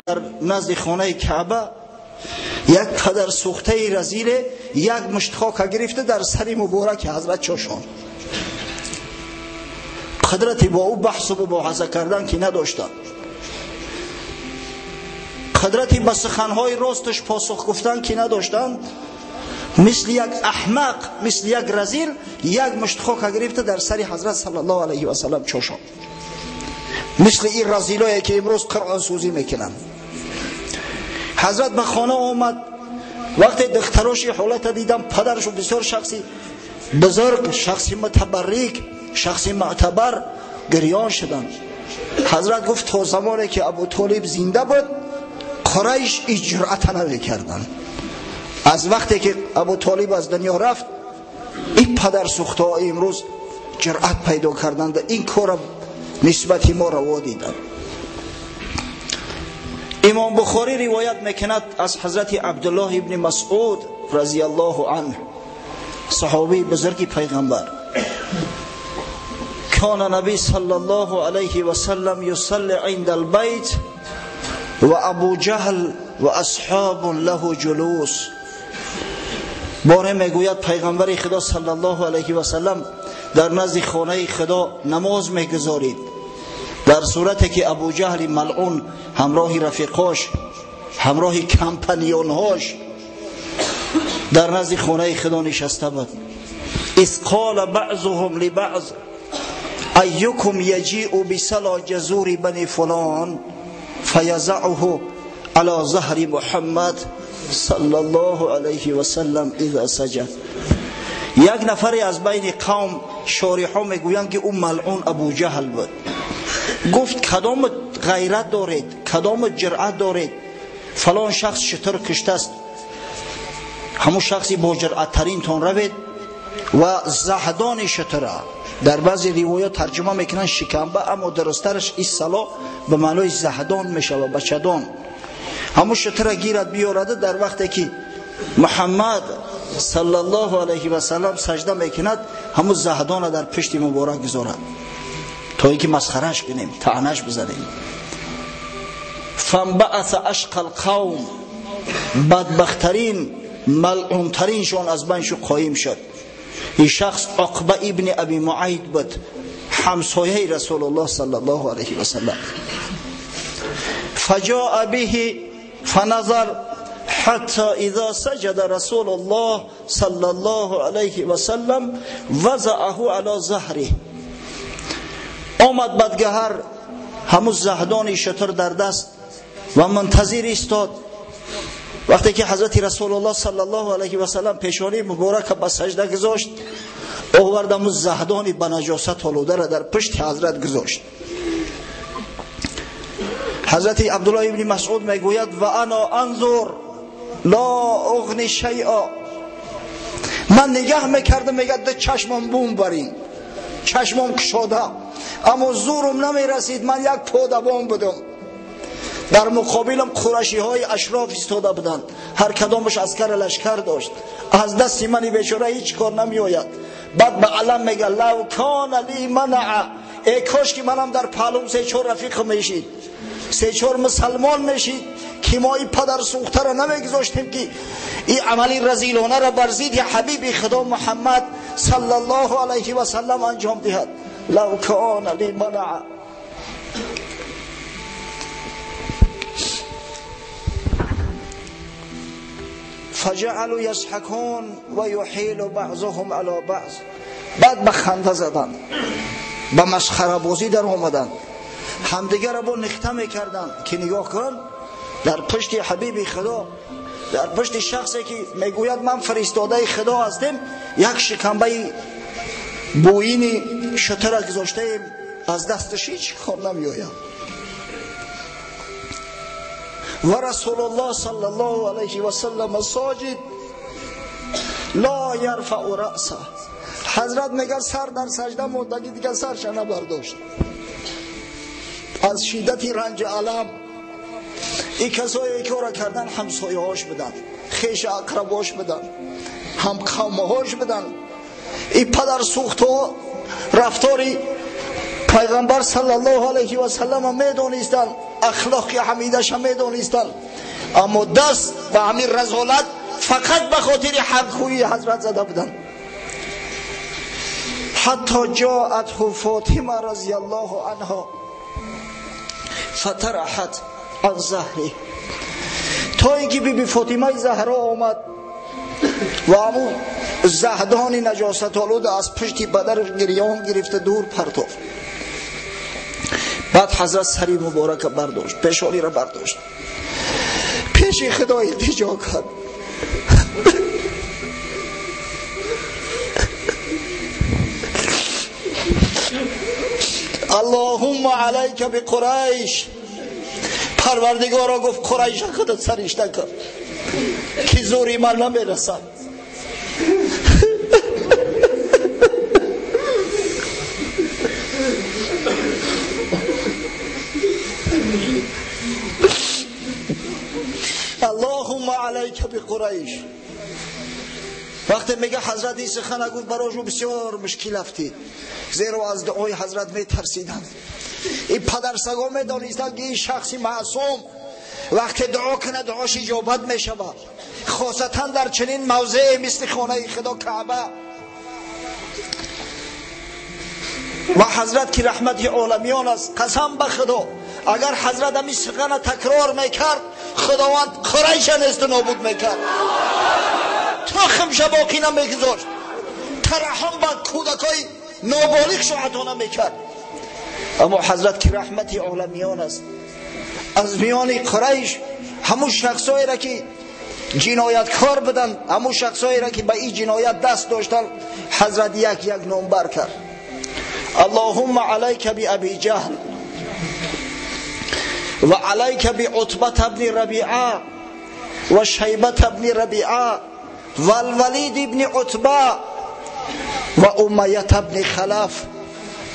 در نزد خانه کعبه یک پدر سوخته رزیل یک مشت خاک گرفته در سر مبارک حضرت چاشان. قدرتی با او بحث و مباحثه کردن که نداشتند، قدرتی به سخنهای راستش پاسخ گفتن که نداشتند، مثل یک احمق، مثل یک رزیل یک مشت خاک گرفته در سر حضرت صلی الله علیه و سلم چاشان. مثل این رزیلایی که امروز قرآن سوزی میکنن. حضرت به خانه آمد، وقتی دختراش حالت دیدم، پدرش و بسیار شخصی بزرگ، شخصی متبرک، شخصی معتبر گریان شدند. حضرت گفت تا زمانی که ابو طالب زنده بود قریش این جرأت نمی‌کردند. از وقتی که ابو طالب از دنیا رفت این پدر سوخته ها امروز جرأت پیدا کردند، این کار نسبت ما روا دیدند. امام بخاری روایت میکند از حضرت عبدالله ابن مسعود رضی الله عنه، صحابی بزرگی پیغمبر، کان نبی صلی الله علیه و سلم یصلی عند البیت و ابو جهل و اصحاب له جلوس. باره میگوید پیغمبر خدا صلی الله علیه و سلم در نزد خانه خدا نماز میگذارید، در صورتی که ابو جهل ملعون همراه رفیقاش، همراه کمپانیونهاش در نزد خانه خدا نشسته بود. اذ قال بعضهم لبعض ایکم یجیء بسلا جزور بنی فلان فیزعه علی ظهر محمد صلی الله علیه و سلم اذا سجد. یک نفری از بین قوم شارحا میگویند که اون ملعون ابو جهل بود. گفت کدام غیرت دارید، کدام جرأت دارید فلان شخص شتر کشته است، همون شخصی با جرأت ترین تون روید و زهدان شتره. در بعضی روایات ترجمه میکنن شکمبه، اما درسترش این صلاح به معنای زهدان میشه و بچدان. همون شتره گیرد بیارده در وقتی که محمد صلی الله علیه و سلم سجده میکند، همون زهدان در پشت مبارک گذارد تا اینکه مسخرش کنیم، طعنش بزنیم. فانبعث اشقى القوم، بدبخترین ملعونترین شان از بینش قایم شد. این شخص عقبه ابن ابی معیط بود، همسایه رسول الله صلی الله علیه و سلم. فجاء به فنظر حتی اذا سجد رسول الله صلی الله علیه و سلم وضعه علی ظهره. آمد بدگهر همون زهدان شتر در دست و منتظر ایستاد. وقتی که حضرت رسول الله صلی الله علیه و سلم پیشانی مبارک به سجده گذاشت، آورد همون زهدان به نجاست آلوده را در پشت حضرت گذاشت. حضرت عبدالله ابن مسعود میگوید و انا انظر لا اغنی شیئا، من نگاه میکردم، میگه چشمم بوم برین، چشمم کشاده، اما زورم نمیرسید، من یک پا دوام بودم. در مقابلم قریشی های اشراف ایستاده بودند، هر کدامش عسکر لشکر داشت، از دست من بیچاره هیچ کار نمی آید. بعد به علم میگه لو کان لی منع، ای کاش که منم در پهلوم سه چهار رفیق میشید، سه چهار مسلمان میشید که ما این پدر سوخته را نمیگذاشتیم که این عملی رذیلانه را بر ضد حبیب خدا محمد صلی الله علیه و سلم انجام دهد. لو کان لی منع. فجعلوا یضحکون و یحیل بعضهم علی بعض. بعد به خنده زدن، به مسخره بازی در آمدن، همدیگر را با نخته میکردن که نگاه کن در پشت حبیب خدا، در پشت شخصی که میگوید من فرستاده خدا هستم، یک شکمبه بوین شتر گذاشته از دستش هیچ کار نمیآید. و رسول الله صلی الله علیه و سلم ساجد لا یرفع رأسه. حضرت میگه سر در سجده مردگی دیگه سرش نبرداشت از شدت رنج علم. این کسایی که را کردن همسایه هاش بدن، خیش اقرباش بدن، هم قومه هاش بدن. این پدر سوخت و رفتاری پیغمبر صلی الله علیه و سلم میدونستن، اخلاق حمیدش میدونستن، اما دست به همین رذالت فقط به خاطر حق خوی حضرت زده بودن. حتی جاءته فاطمه رضی الله عنها فترحت عن ظهره، تا اینکه بی فاطمه زهرا آمد و همون زهدان نجاست آلود از پشت بدر گریان گرفته دور پرتافت. بعد حضرت سری مبارک برداشت، پیشانی را برداشت، پیش خدا التجا کرد. اللهم علیک بقریش، پروردگارا گفت قریش خودت سرش نکن که زوری من نمیرسد. اللهم علیک بقریش. وقتی میگه حضرت این سخن گفت براشون بسیار مشکل افتید، زیرا از دعای حضرت میترسیدن. این پدر سگا میدانستند که این شخصی معصوم وقتی دعا کنه دعاش اجابت میشود، خاصتا در چنین موضع مثل خانه خدا کعبه. و حضرت که رحمت عالمیان است، قسم به خدا اگر حضرت همین سخن تکرار میکرد خداوند قریش نیست نابود میکرد، تخمش باقی نمیگذاشت، ترحم به کودکای نابالغ شو نمیکرد. اما حضرت که رحمت عالمیان است، از میان قریش همون شخصایی را که جنایتکار بودن، همون شخصایی را که به این جنایت دست داشتن، حضرت یک یک نمبر کرد. اللهم علیک بابی جهل و علیک بعتبة ابن ربیعه و شیبة ابن ربیعه و الولید ابن عتبه و امیة ابن خلف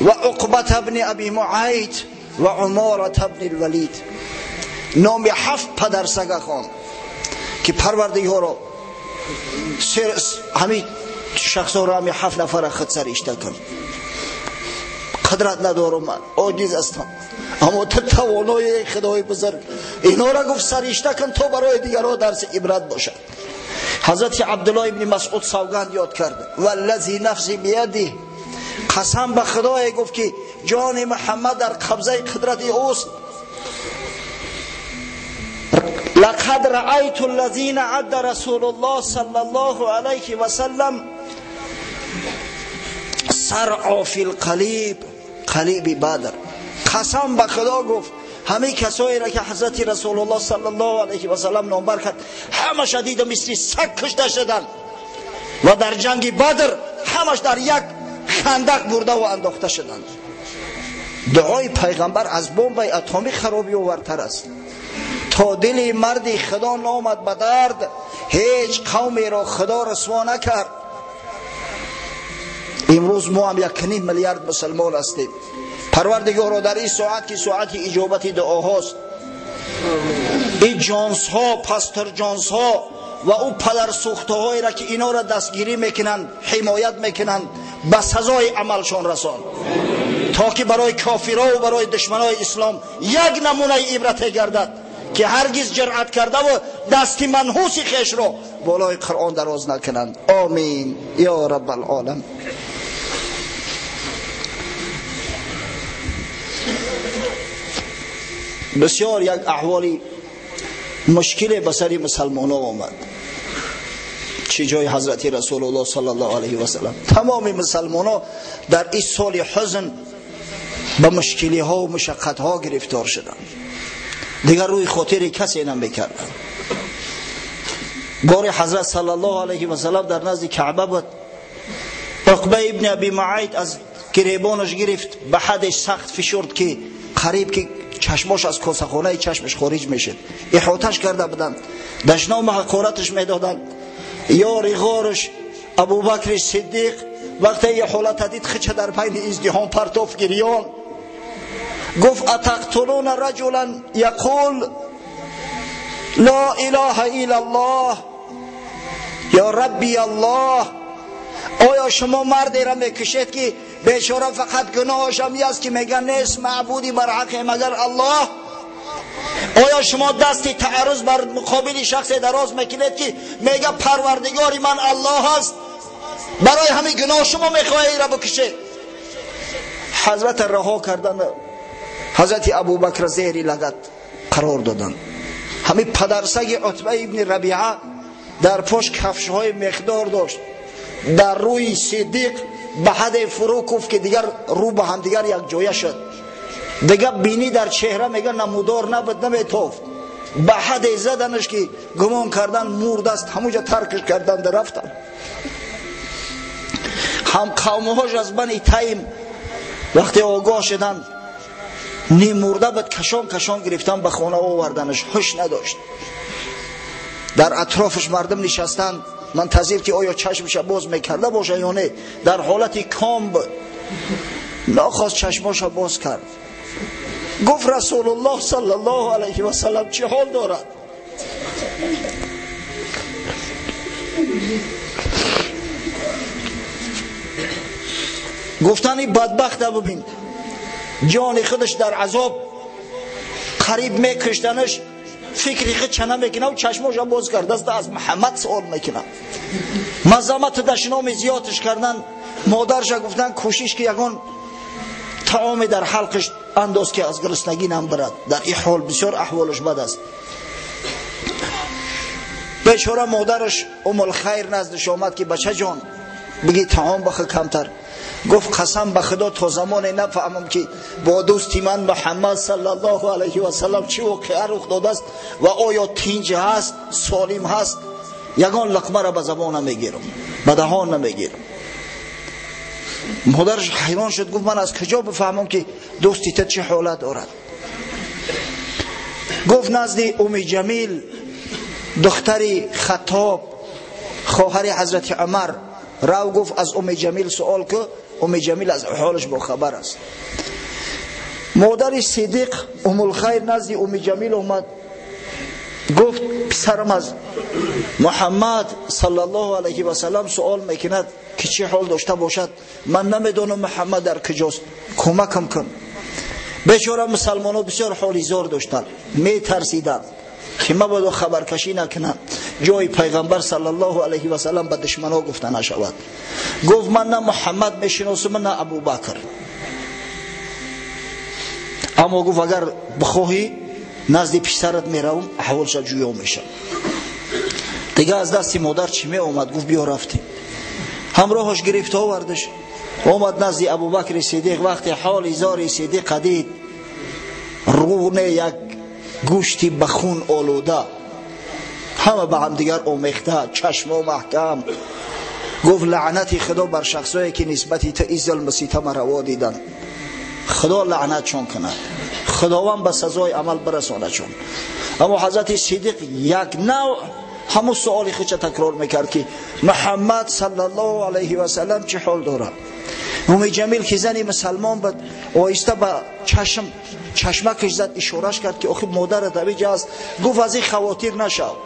و عقبة ابن ابی معیط و عمارة ابن الولید. نام 7 پدر سگه خان که پروردگارا همین شخص را همین 7 نفر خود سرشته کن. قدرت ندارم، من عاجز هستم، اما تو توانای خدای بزرگ اینا را گفت سرشته کن تا برای دیگران درس عبرت باشد. حضرت عبدالله ابن مسعود سوگند یاد کرد، والذی نفسی بیده، قسم به خدای گفت که جان محمد در قبضه قدرت اوست. لقد رأیت الذین عد رسول الله صلی الله علیه و سلم سرعا فی القلیب، قلیب بدر. قسم به خدا گفت همه کسایی را که حضرت رسول الله صلی الله علیه و سلم نامبر کرد همه شدید مثل سگ کشته شدن و در جنگ بدر همش در یک خندق برده و انداخته شدند. دعای پیغمبر از بمب اتمی خرابی آورتر است. تا دل مرد خدا نامد به درد، هیچ قومی را خدا رسوا نکرد. امروز ما هم 1.5 میلیارد مسلمان هستیم. پروردگارا در این ساعت که ساعت اجابت دعاهاست، این جانس ها، پاستر جانس ها و او پدر سوخته هایی را که اینا را دستگیری میکنن، حمایت میکنن، به سزای عملشان رسان، تا که برای کافرها و برای دشمنای اسلام یک نمونه عبرت گردد که هرگز جرأت کرده و دست منحوس خیش را بالای قرآن دراز نکنند. آمین یا رب العالم. بسیار یک احوالی مشکل به سر مسلمان ها آمد. چه جای حضرت رسول الله صلی الله علیه و سلم، تمام مسلمان ها در این سال حزن به مشکلی ها و مشقت ها گرفتار شدند، دیگر روی خاطر کسی نمیکردند. بار حضرت صلی الله علیه و سلم در نزد کعبه بود، عقبه ابن ابی معیط از گریبانش گرفت، به حدش سخت فشرد که قریب که چشماش از کاسخانه چشمش خارج میشد، احاطش کرده بودند، دشنام حقارتش میدادند. یار غارش ابوبکر صدیق وقتی یه حالت دید خچه در بین ازدحام پرتاف گریان، گفت اتقتلون رجلا یقول لا اله الا الله یا ربی الله، آیا شما مردی را میکشید که بیچاره فقط گناهش همی است که میگه نیست معبودی بر حق مگر الله. آیا شما دستی تعرض بر مقابل شخص دراز میکنید که میگه پروردگاری من الله هست، برای همین گناه شما میخواهی ای را بکشه؟ حضرت رها کردن، حضرت ابوبکر زیر لگد قرار دادن. همین پدرسگ عتبه ابن ربیعه در پشت کفشهای مقدار داشت، در روی صدیق به حد فرو کوفت که دیگر رو به هم دیگر یک جایه شد، دیگر بینی در چهره میگه نمودار نبود نمیتافت، به حد زدنش که گمان کردن مرد است، همونجا ترکش کردن در رفتن. هم قومهاش از بنی تیم وقتی آگاه شدن نیم مرده بود، کشان گرفتن به خانه آوردنش، هوش نداشت. در اطرافش مردم نشستن منتظر که آیا چشمش باز میکرده باشه یا نه، در حالت کام بود. ناخواست چشماش باز کرد، گفت رسول الله صلی الله علیه و سلم چه حال دارد؟ گفتن بدبخت ببین جان خودش در عذاب قریب میکشتنش، فکری خود چنه میکنه و چشماش باز کرده است، از محمد سوال میکنه. مزامت دشنام زیادش کردن، مادرش گفتن کوشش که یگان طعام در حلقش انداز که از گرسنگی نم برد. در این حال بسیار احوالش بد است. بیچاره مادرش ام الخیر نزدش آمد که بچه جان بگی طعام بخه کمتر. گفت قسم به خدا تا زمان نفهمم که با دوستی من محمد صلی الله علیه و سلم چه واقعه رخ داده است و آیا تینج هست سالم هست، یگان لقمه را به زبان نمیگیرم، به دهان نمیگیرم. مادرش حیران شد، گفت من از کجا بفهمم که دوستی تو چه حالت دارد؟ گفت نزد ام جمیل دختری خطاب خواهر حضرت عمر رو، گفت از ام جمیل سوال که ام جمیل از حالش با خبر است. مادر صدیق ام الخیر نزد ام جمیل اومد، گفت پسرم از محمد صلی الله علیه و سلم سوال میکند که چه حال داشته باشد، من نمیدونم محمد در کجاست، کمکم کن. بیچاره مسلمان‌ها بسیار حالی زار داشتن، میترسیدن که مبادا خبرکشی نکنن جای پیغمبر صلی الله علیه و سلم به دشمنها گفته نشود. گفت من نه محمد میشناسم نه ابوبکر، اما گفت اگر بخواهی نزد پسرت میروم احوالش جویا میشم. دیگه از دست مادر چی می اومد؟ گفت بیا رفتیم. همراهش گرفت آوردش، اومد نزد ابوبکر صدیق. وقتی حال زار صدیق دید، رون یک گوشتی بخون آلوده، همه به هم دیگر آمیخته، چشم محکم. گفت لعنتی خدا بر شخصایی که نسبتی تا این ظلم ستم روا دیدن، خدا لعنت چون کنه، خداوند به سزای عمل برسانه چون. اما حضرت صدیق یک نوع همون سوالی خودش تکرار میکرد که محمد صلی الله علیه و سلم چه حال داره. ام جمیل که زنی مسلمان بود، آیسته به چشمکش زد، اشارش کرد که آخه مادرت اویجا است. گفت از این خواتیر نشو،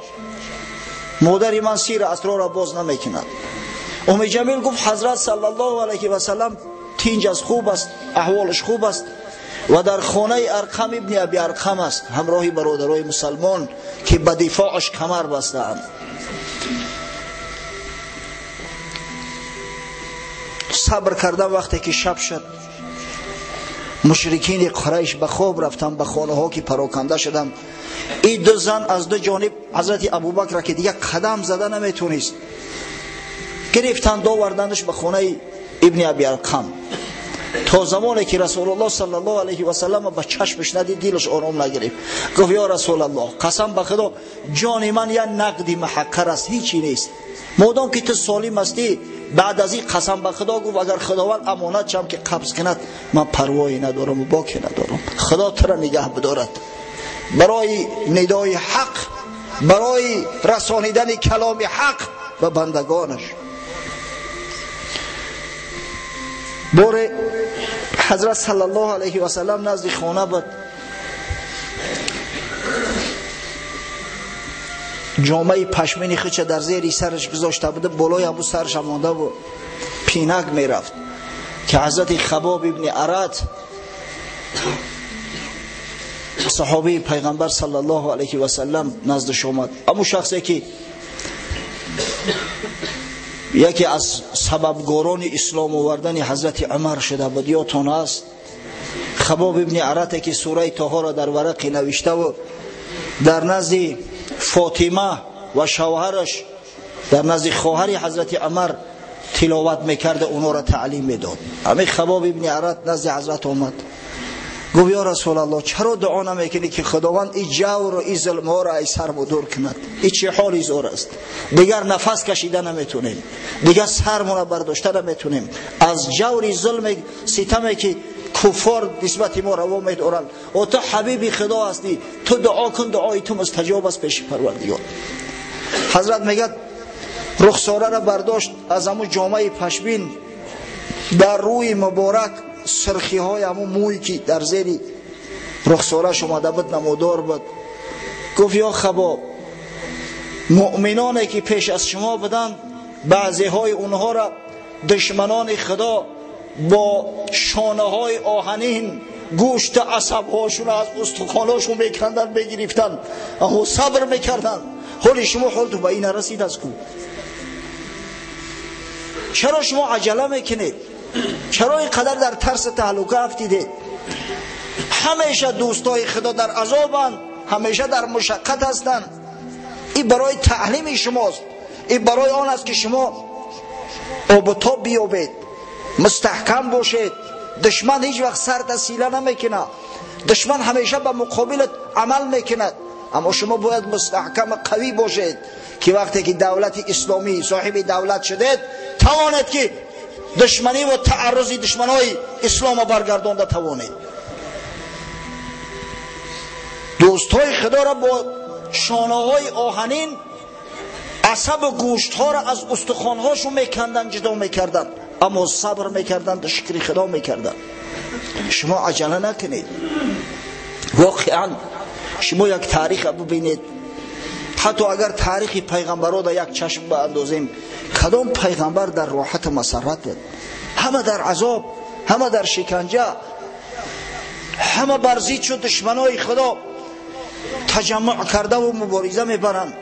مادری من سیر اسرار را باز نمیکند. ام جمیل گفت حضرت صلی الله علیه و سلم تینج از خوب است، احوالش خوب است و در خانه ارقم ابن ابی ارقم است، همراهی برادرای مسلمان که به دفاعش کمر بستند. صبر کردن. وقتی که شب شد، مشرکین قریش به خواب رفتن، به خانه ها که پراکنده شدن. این دو زن از دو جانب حضرت ابوبکر که دیگه قدم زده نمیتونست، گرفتن آوردنش به خانه ابن ابی ارقم. تا زمانی که رسول الله صلی الله علیه و سلم به چشمش ندید، دلش آرام نگرفت. گفت یا رسول الله، قسم به خدا جان من یا نقدی محقر است، هیچی نیست، مادام که تو سالم هستی. بعد از این قسم به خدا گفت اگر خداوند امانت چم که قبض کند، من پروایی ندارم و باکی ندارم، خدا تو را نگه بدارد برای ندای حق، برای رسانیدن کلام حق و بندگانش. بار حضرت صلی الله علیه و سلم نزد خانه بود، جامعه پشمینی خودش در زیر سرش گذاشته بوده، بالای همون سرش مانده بود، پینک میرفت. که حضرت خباب ابن ارت صحابی پیغمبر صلی الله علیه و سلم نزدش اومد. اما شخصی که یکی از سببگاران اسلام آوردن حضرت عمر شده بود، یادتون است خباب ابن ارت که سوره طه را در ورقی نوشته و در نزد فاطمه و شوهرش در نزد خواهر حضرت عمر تلاوت میکرد، اونا را تعلیم میداد. همین خباب ابن ارت نزد حضرت آمد، گفت یا رسول الله چرا دعا نمیکنی که خداوند این جور و این ظلم ها را ای سر و دور کند؟ این چه حالی زور است، دیگر نفس کشیدن نمیتونیم، دیگر سرمون برداشتن نمیتونیم از جور ظلم ستمی که کفار نسبت ما روا میدارن. و تو حبیب خدا هستی، تو دعا کن، دعای تو مستجاب است پیش پروردگار. حضرت میگه رخساره را برداشت، از همون جامعه پشمین در روی مبارک سرخی های همون موی که در زیر رخسارش اومده بود نمودار بود. گفت یا خباب، مؤمنانی که پیش از شما بودن بعضی های اونها را دشمنان خدا با شانه های آهنین گوشت عصب هاشون از استخواناشون میکندن بگرفتن، اما صبر میکردن. حال شما حال تو به این رسید از کو؟ چرا شما عجله میکنید؟ چرا اینقدر در ترس تهلکه افتیدید؟ همیشه دوستای خدا در عذابند، همیشه در مشقت هستند. این برای تعلیم شماست، این برای آن است که شما آبتا بیابید، مستحکم باشید. دشمن هیچ وقت سر تسهیله نمیکنه، دشمن همیشه به مقابلت عمل میکند، اما شما باید مستحکم قوی باشید که وقتی که دولت اسلامی صاحب دولت شدید توانید که دشمنی و تعرض دشمنای اسلام برگردانده توانید. دوستای خدا را با شانه های آهنین عصب و گوشت ها را از استخوان هاشون میکندن، جدا میکردن، اما صبر میکردن، شکر خدا میکردن. شما عجله نکنید. واقعا شما یک تاریخ ببینید، حتی اگر تاریخ پیغمبران را یک چشم باندازیم، کدام پیغمبر در راحت مسرت بود؟ همه در عذاب، همه در شکنجه، همه بر ضد شد دشمنای خدا تجمع کرده و مبارزه میبرند.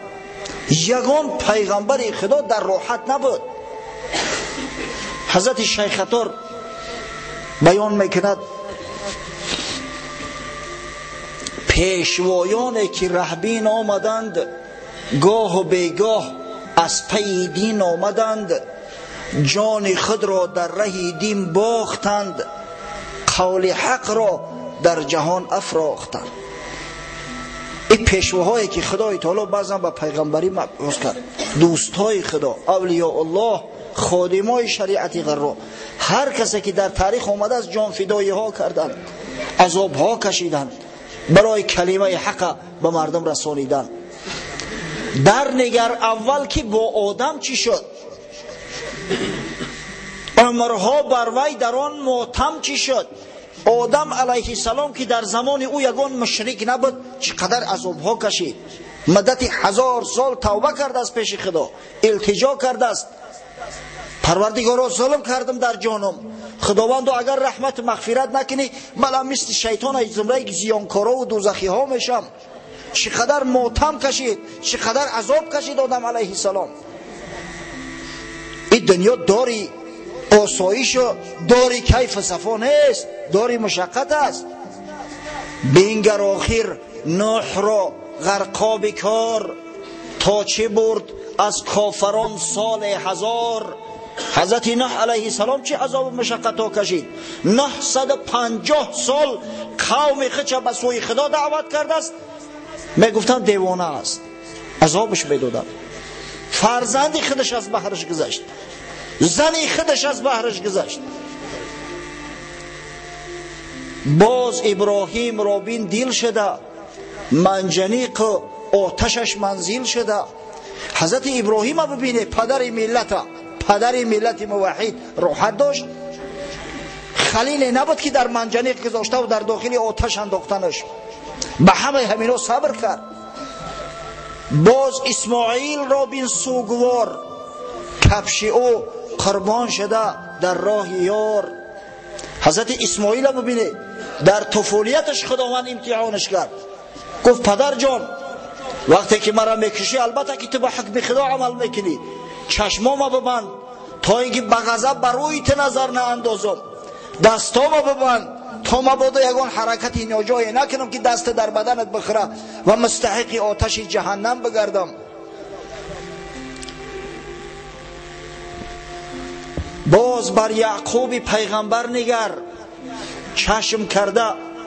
یگان پیغمبر خدا در راحت نبود. حضرت شیخ خطر بیان میکند پیشوایانی که رهبین آمدند، گاه و بیگاه از پی دین آمدند، جان خود را در ره دین باختند، قول حق را در جهان افراختند. این پیشواهایی که خدای تعالی بعضا به پیغمبری مبعوث کرد، دوستای خدا، اولیاء الله، خادمای شریعت قرا، هر کسی که در تاریخ آمده از جان فدایی ها کردند، عذاب ها کشیدند، برای کلمه حق به مردم رسانیدن. در نگر اول که با آدم چی شد؟ عمرها بر وی در آن ماتم چی شد؟ آدم علیه السلام که در زمان او یگان مشرک نبود، چقدر عذاب ها کشید. مدت 1000 سال توبه کرده است پیش خدا، التجا کرده است، پروردگارا ظلم کردم در جانم، خداوندو اگر رحمت مغفرت نکنی من مثل شیطان از زمره زیانکارا و دوزخی ها میشم. چقدر ماتم کشید، چقدر عذاب کشید آدم علیه السلام. این دنیا داری آسایش و داری کیف صفا نیست، داری مشقت است. بینگر آخر نوح را غرقاب کار، تا چه برد از کافران سال 1000. حضرت نوح علیه السلام چه عذاب و مشقت ها کشید؟ 950 سال قوم خود به سوی خدا دعوت کرده است، میگفتن دیوانه است، عذابش میدادن. فرزندی خودش از بحرش گذشت، زنی خودش از بحرش گذشت. باز ابراهیم را بین دیل شده، منجنیق آتشش منزل شده. حضرت ابراهیم را ببینه، پدر ملت موحد راحت داشت. خلیل نبود که در منجنیق گذاشته و در داخل آتش انداختنش، به همه همینا صبر کرد. باز اسماعیل را بین سوگوار، کفش او قربان شده در راه یار. حضرت اسماعیل ببینه در طفولیتش خداوند امتحانش کرد، گفت پدر جان وقتی که مرا میکشی البته که تو به حکم خدا عمل میکنی، چشمامو ببند تا اینکه به غضب بر رویت نظر ناندازم، دستامو ببند تا مبادا یگان حرکتی ناجایی نکنم که دست در بدنت بخوره و مستحق آتش جهنم بگردم. باز بر یعقوب پیغمبر نگر، چشم کرده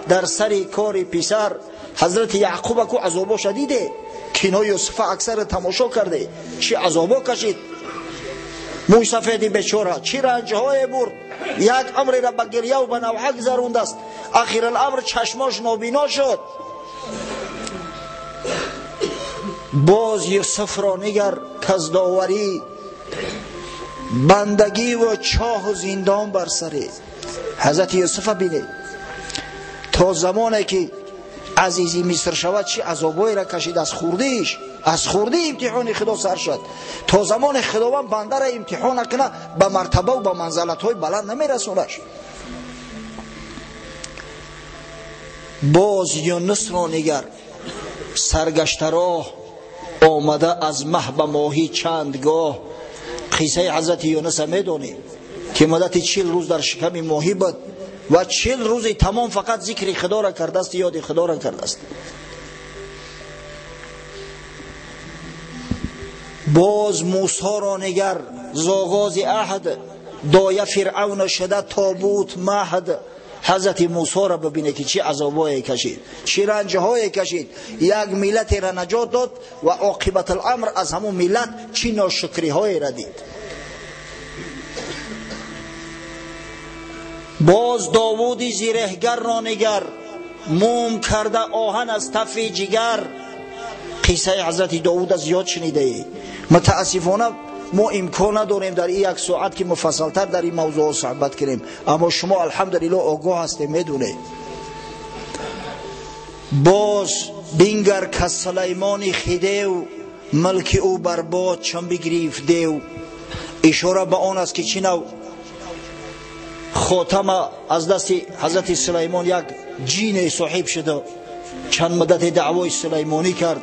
در سر کار پسر. حضرت یعقوب کو عذابو شدیده، کینای یوسف اکثر تماشا کرده، چی عذابو کشید، موی سفید بیچاره چی رنجهای برد، یک امر را به گریه و به نوحه گذروند است، اخیر الامر چشماش نابینا شد. باز یوسف را نگر کز داوری، بندگی و چاه و زندان بر سره. حضرت یوسف بینه تا زمانی که عزیزی مصر شود چی عذابایی را کشید، از خورده امتحان خدا سر شد. تا زمان خداوند بنده را امتحان نکنه به مرتبه و به منزلت های بلند نمیرسونش. باز یونس را نگر سرگشته راه، آمده از مه به ماهی چندگاه. قصه حضرت یونس میدونی که مدت 40 روز در شکم ماهی بود و 40 روز تمام فقط ذکر خدا را کرده است، یاد خدا را کرده است. باز موسی را نگر زاغاز عهد، دایه فرعون شده تابوت مهد. حضرت موسی را ببینه که چی عذابایی کشید، چی رنجهای کشید، یک ملت را نجات داد و عاقبت الامر از همون ملت چی ناشکری های را دید. باز داوود زیرهگر را نگر، موم کرده آهن از تف جگر. قصه حضرت داوود از یاد شنیده ای. متاسفانه ما امکان نداریم در این 1 ساعت که مفصلتر در این موضوع صحبت کنیم، اما شما الحمدلله آگاه هستید میدونید. باز بینگر که سلیمان خیدیو، ملک او برباد چون بگریف دیو. اشاره به آن است که چنو خاتم از دست حضرت سلیمان یک جین صاحب شده، چند مدت دعوای سلیمانی کرد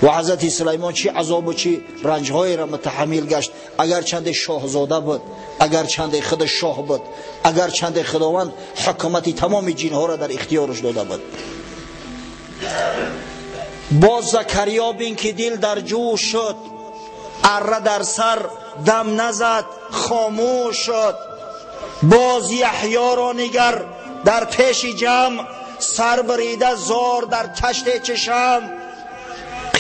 و حضرت سلیمان چی عذاب و چی رنجهای را متحمل گشت. اگر چند شاهزاده بود، اگر چند خود شاه بود، اگر چند خداوند حکومتی تمام جنها را در اختیارش داده بود. باز زکریا بین که دل در جوش شد، اره در سر دم نزد خاموش شد. باز یحیی را نگر در پیش جمع، سر بریده زار در تشت چشم.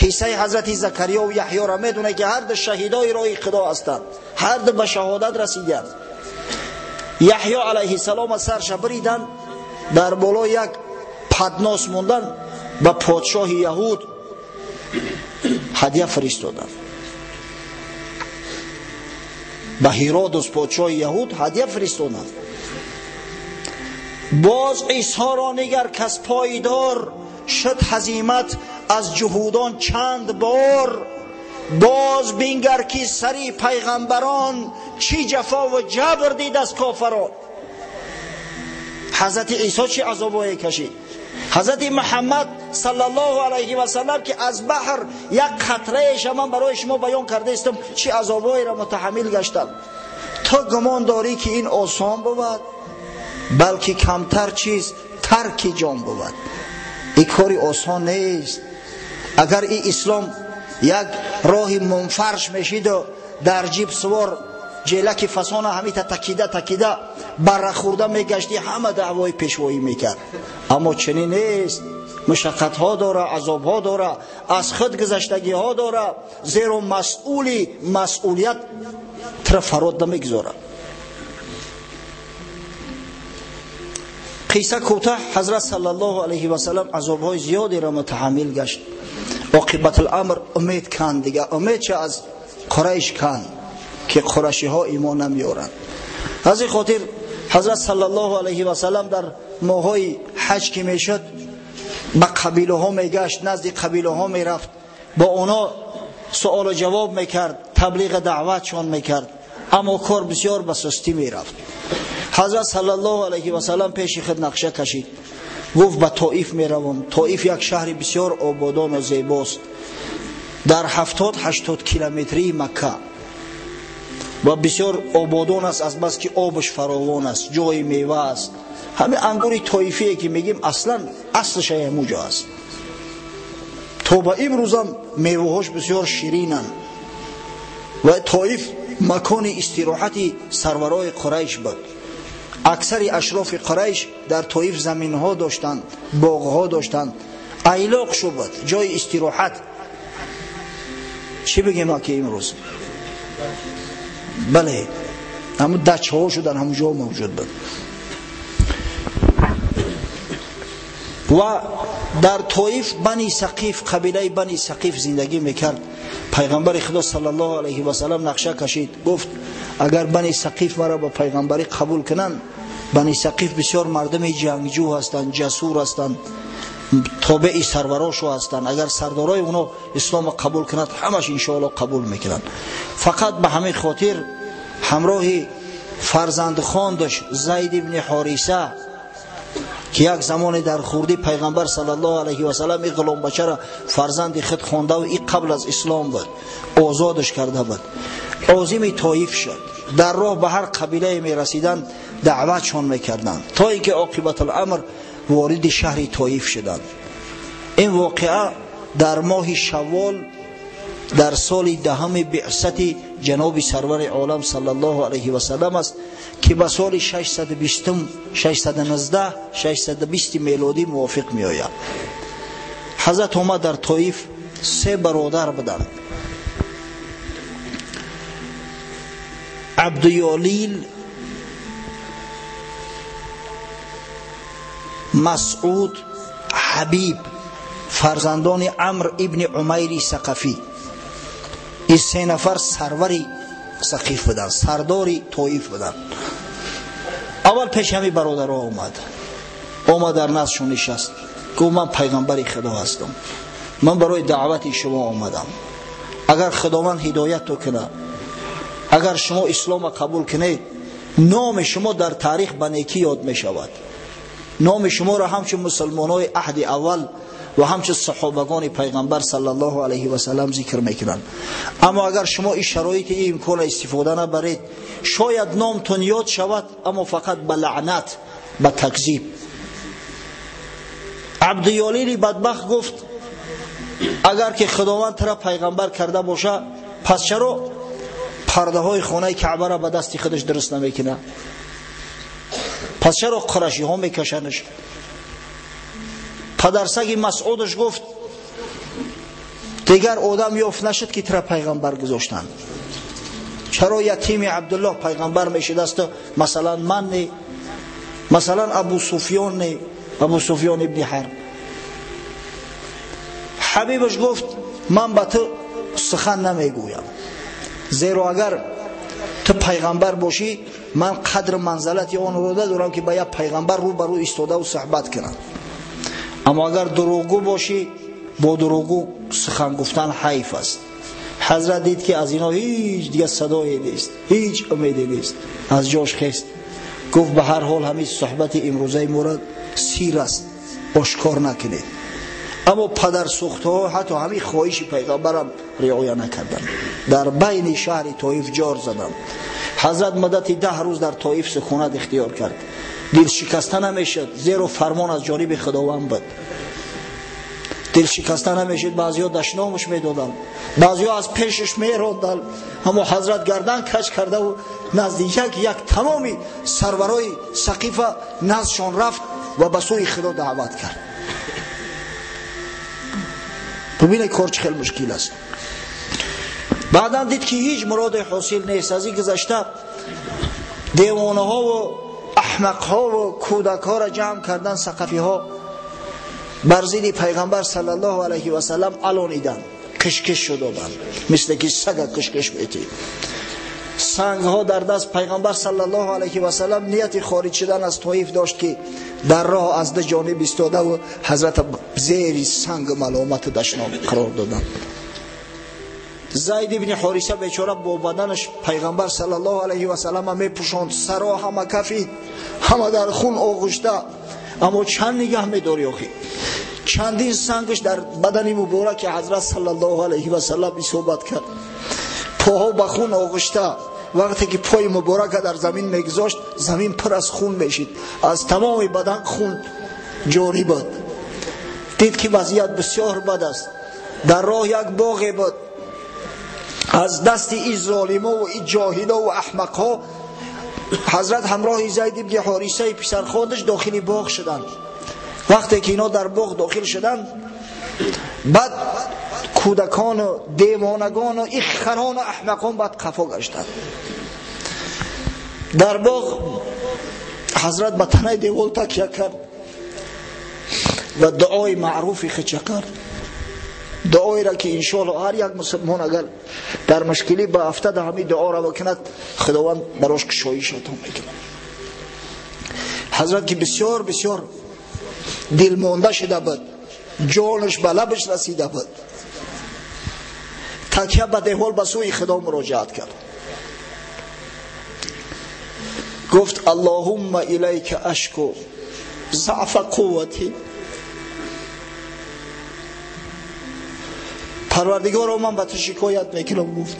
قصه حضرت زکریا و یحیی را میدونه که هر دو شهیدای راه خدا هستند، هر دو به شهادت رسیدند. یحیی علیه السلام سرش بریدن، در بالا یک پدناس موندن، به پادشاه یهود هدیه فرستادن، به هیرودس پادشاه یهود هدیه فرستادن. باز عیسی را نگر کس پایدار، شد هزیمت از جهودان چند بار. باز بینگر که سری پیغمبران، چی جفا و جبر دید از کافران. حضرت عیسی چی عذابایی کشید، حضرت محمد صلی الله علیه و سلم که از بحر یک قطره من برای شما بیان کرده استم چی عذابایی را متحمل گشتم. تو گمان داری که این آسان بود؟ بلکه کمتر چیز ترک جان بود. این کاری آسان نیست. اگر این اسلام یک راه منفرش میشید و در جیب سوار جلک فسانه همیتا تکیده برخورده میگشتی، همه دعوای پیشوایی میکرد. اما چنین نیست. مشقت ها داره، عذاب ها داره، از خود گذشتگی ها داره، زیرا مسئولیت طرف فراد نمیگذاره. قصه کوتاه، حضرت صلی الله علیه و سلم عذاب های زیادی را متحمل گشت. عاقبت الامر امید کن دیگه، امید چه از قریش کن که قریشی ها ایمان نمیارن. از این خاطر حضرت صلی الله علیه و سلم در ماهای حج که میشد به قبیله ها میگشت، نزد قبیله ها میرفت، با اونا سوال و جواب میکرد، تبلیغ دعوتشان میکرد، اما کار بسیار به سستی میرفت. حضرت صلی الله علیه و سلم پیش خود نقشه کشید، گفت به طائف میروم. طائف یک شهر بسیار آبادان و زیباست، در 70-80 کیلومتری مکه و بسیار آبادان است، از بس که آبش فراوان است، جای میوه است. همین انگور طائفی که میگیم اصلش همونجا است. تا به امروز هم میوه‌هاش بسیار شیرینند و طائف مکان استراحتی سرورای قریش بود. اکثر اشراف قریش در طائف زمین‌ها داشتند، باغ‌ها داشتند، ایلاق شو بود، جای استراحت. چی بگیم ما که امروز؟ بله، همون دچه‌ها شدن همونجا موجود بود. و در طائف بنی ثقیف، قبیله بنی ثقیف زندگی میکرد. پیغمبر خدا صلی الله علیه و سلم نقشه کشید، گفت اگر بنی ثقیف مرا با پیغمبری قبول کنن، بنی ثقیف بسیار مردم جنگجو هستند، جسور هستند، تابع سروراشو هستند. اگر سردارای اونا اسلام قبول کنند، همش ان شاء الله قبول میکنن. فقط به همین خاطر همراه فرزند خواندش زید ابن حارثه که یک زمان در خوردی پیغمبر صلی الله علیه و سلم این غلام بچه را فرزند خود خوانده و این قبل از اسلام بود، آزادش کرده بود. عازم طائف شد. در راه به هر قبیله می رسیدند دعوتشان میکردند تا اینکه عاقبت الامر وارد شهر طائف شدند. این واقعه در ماه شوال در سال دهم بعثت جناب سرور عالم صلی الله علیه و سلم است که به سال 619 میلادی موافق می آید. حضرت عمر در طائف 3 برادر بودند. عبدیالیل، مسعود، حبیب، فرزندان عمرو ابن عمیر ثقفی. این 3 نفر سروری ثقیف بودند، سرداری طائف بودند. اول پیش همی برادرها آمد در نزدشون نشست، گفت من پیغمبر خدا هستم، من برای دعوت شما آمدم. اگر خداوند هدایت تو کنه، اگر شما اسلام قبول کنید، نام شما در تاریخ به نیکی یاد می شود. نام شما را همچون مسلمانای عهد اول و همچون صحابگان پیغمبر صلی الله علیه و سلم ذکر میکنند. اما اگر شما این شرایط این امکان استفاده نبرید، شاید نامتون یاد شود اما فقط به لعنت، به تکذیب. عبدیالیل بدبخت گفت اگر که خداوند ترا پیغمبر کرده باشه، پس چرا پرده های خانه کعبه را به دست خودش درست نمیکنه؟ پس چرا قرشی ها میکشنش؟ پدرسگ مسعودش گفت دیگر آدم یافت نشد که ترا پیغمبر گذاشتند. چرا یتیم عبدالله پیغمبر میشد است؟ مثلا من نه، مثلا ابو سفیان نه، ابو سفیان ابن حرب. حبیبش گفت من به تو سخن نمیگویم، زیرا اگر تو پیغمبر باشی من قدر منزلت آن رو ندارم که با یک پیغمبر رو برو ایستاده و صحبت کنم. اما اگر دروغگو باشی، با دروغگو سخن گفتن حیف است. حضرت دید که از اینا هیچ دیگه صدایی نیست، هیچ امیدی نیست، از جاش خیست. گفت به هر حال همین صحبت امروزه مورد سیر است، آشکار نکنید. اما پدر سوخته ها حتی همین خواهش پیغمبرم رعایت نکردن، در بین شهر طائف جار زدن. حضرت مدت 10 روز در طائف سکونت اختیار کرد، دل شکسته نمیشد، زیرا فرمان از جانب خداوند بود. دل شکسته نمیشد، بعضیا دشنامش میدادن، بعضیا از پیشش میراندن، اما حضرت گردن کج کرده و نزدیک یک تمامی سرورای ثقیفه نزدشان رفت و به سوی خدا دعوت کرد. ببینید کار چه خیلی مشکل است. بعدا دید که هیچ مراد حاصل نیست، از این گذشته دیوانه ها و احمق ها و کودک ها را جمع کردن. ثقفی ها بر ضد پیغمبر صلی الله علیه و سلم علانیدن، کشکش شدن، مثل که سگ کشکش میتی. سنگ ها در دست پیغمبر صلی الله علیه و سلم نیت خارج شدن از طائف داشت که در راه از ده جانب ایستاده و حضرت زیر سنگ ملامت دشنام قرار دادن. زید ابن حارثه بیچاره با بدنش پیغمبر صلی الله علیه و سلم میپوشاند، سرا همه کفید، همه در خون آغشته، اما چند نگه میداری آخی؟ چندین سنگش در بدن مبارک حضرت صلی الله علیه و سلم اصابت کرد، پاها به خون آغشته. وقتی که پای مبارک در زمین میگذاشت زمین پر از خون میشید، از تمام بدن خون جاری بود. دید که وضعیت بسیار بد است. در راه یک باغی بود، از دست این ظالما و این جاهلا و احمقها حضرت همراه زید ابن حارثه پسرخواندش داخل باغ شدند. وقتی که اینا در باغ داخل شدند، بعد کودکان و دیوانگان و این خران و احمقان بعد خفا گشتند. در باغ حضرت به تنه دیوال تکیه کرد و دعای معروفی خچه کرد، دعایی را که انشاءالله هر یک مسلمان اگر در مشکلی به افتاد همین دعا را بکند خداوند براش کشایش عطا میکند. حضرت که بسیار بسیار دل مانده شده بود، جانش به لبش رسیده بود، تکیه به دیوال به سوی خدا مراجعت کرد، گفت اللهم الیک اشکو ضعف قوتی. پروردگارا من به تو شکایت میکنم. گفت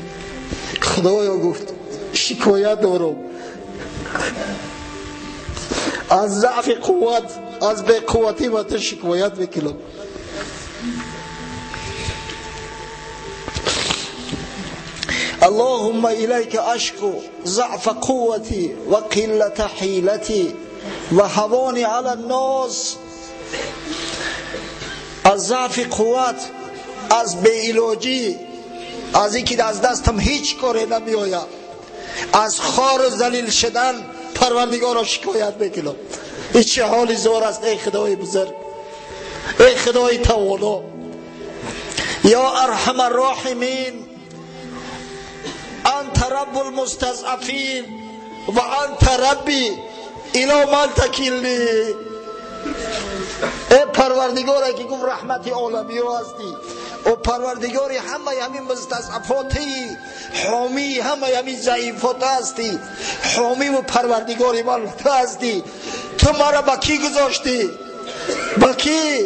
خدایا، گفت شکایت دارم از ضعف قوت، از بی قوتی به تو شکایت میکنم. اللهم الیک اشکو ضعف قوتی و قلت حیلتی و هوانی علی الناس. از ضعف قوت، از بی‌علاجی، از اینکه از دستم هیچ کاری نمی آید، از خار و ذلیل شدن پروردگار را شکایت میکنم. این چه حالی زار است ای خدای بزرگ، ای خدای توانا، یا ارحم الراحمین، انت رب المستضعفین و انت ربی الی من تکلنی. ای پروردگاری که گفت رحمت عالمی هستی، و پروردگاری همه همین مستضعفاتی، حامی همه همین ضعیفات هستی، حامی و پروردگاری من تو هستی. تو مرا با کی گذاشتی؟ با کی؟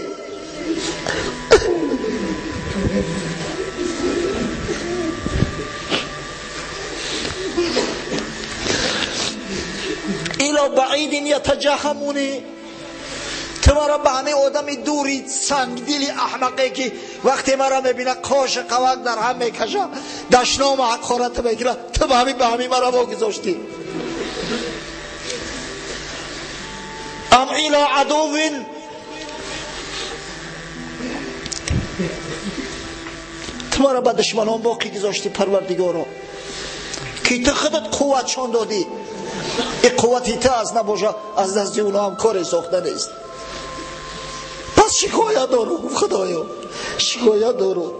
الی بعید یتجهمونی. تو مرا به همه آدم دوری سنگدلی احمقی که وقتی مرا میبینه قاش قوق در هم میکشه، دشنام حقارت میگیره، تو به همین مرا واگذاشتی. ام الی عدوین، تو مرا به دشمنان باقی گذاشتی پروردگارا که تو خودت قوتشان دادی. این قوتی تو از نباشه از دست اونا هم کاری ساخته نیست. پس شکایت دارم خدایا، شکایت دارم.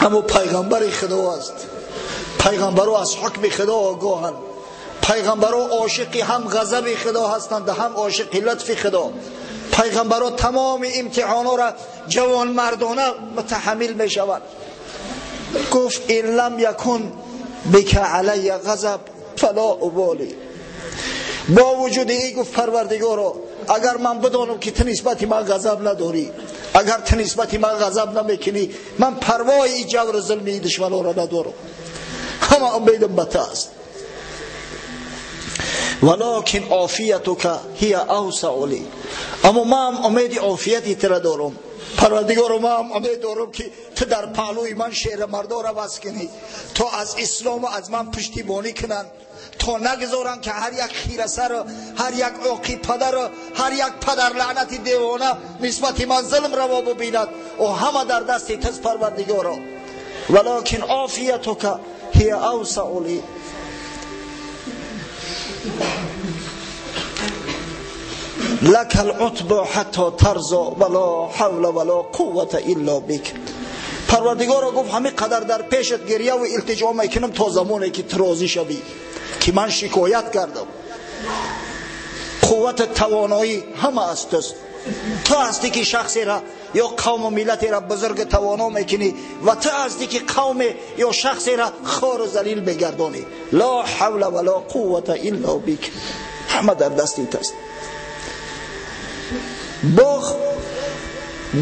اما پیغمبر خدا است، پیغمبرها از حکم خدا آگاهند، پیغمبرها عاشق هم غضب خدا هستند هم عاشق لطف خدا. پیغمبرها تمام امتحانا را جوان مردانه متحمل می شوند. گفت این لم یکن بک علی غضب فلا ابالی. با وجود این گفت پروردگارا اگر من بدانم که تو نسبتی من غضب نداری، اگر تو نسبتی من غضب نمیکنی، من پروای این جور ظلمی دشمنان را ندارم، همه امیدم به تو است. ولکن عافیتک هی اوسع لی. اما من امید عافیتی تو دارم پروردگار، من امید دارم که تو در پهلوی من شیر مردا را بس کنی، تو از اسلام و از من پشتیبانی کنن، تو نگذارن که هر یک خیره سر، هر یک عاقی پدر، هر یک پدر لعنتی دیوانه نسبت من ظلم روا ببیند و همه در دست تو پروردگارا. ولکن عافیتک هی اوسع لی. لك العتب حتی ترضى ولا حول ولا قوة الا بك. پروردگار گفت همین قدر در پیشت گریه و التجا میکنم تا زمانی که تو راضی شوی که من شکایت کردم. قوت توانایی همه است. تو هستی که شخصی را یا قوم و ملتی را بزرگ توانا میکنی و تو هستی که قوم یا شخصی را خار و ذلیل بگردانی. لا حول ولا قوت الا بک. همه در دستی است. باخ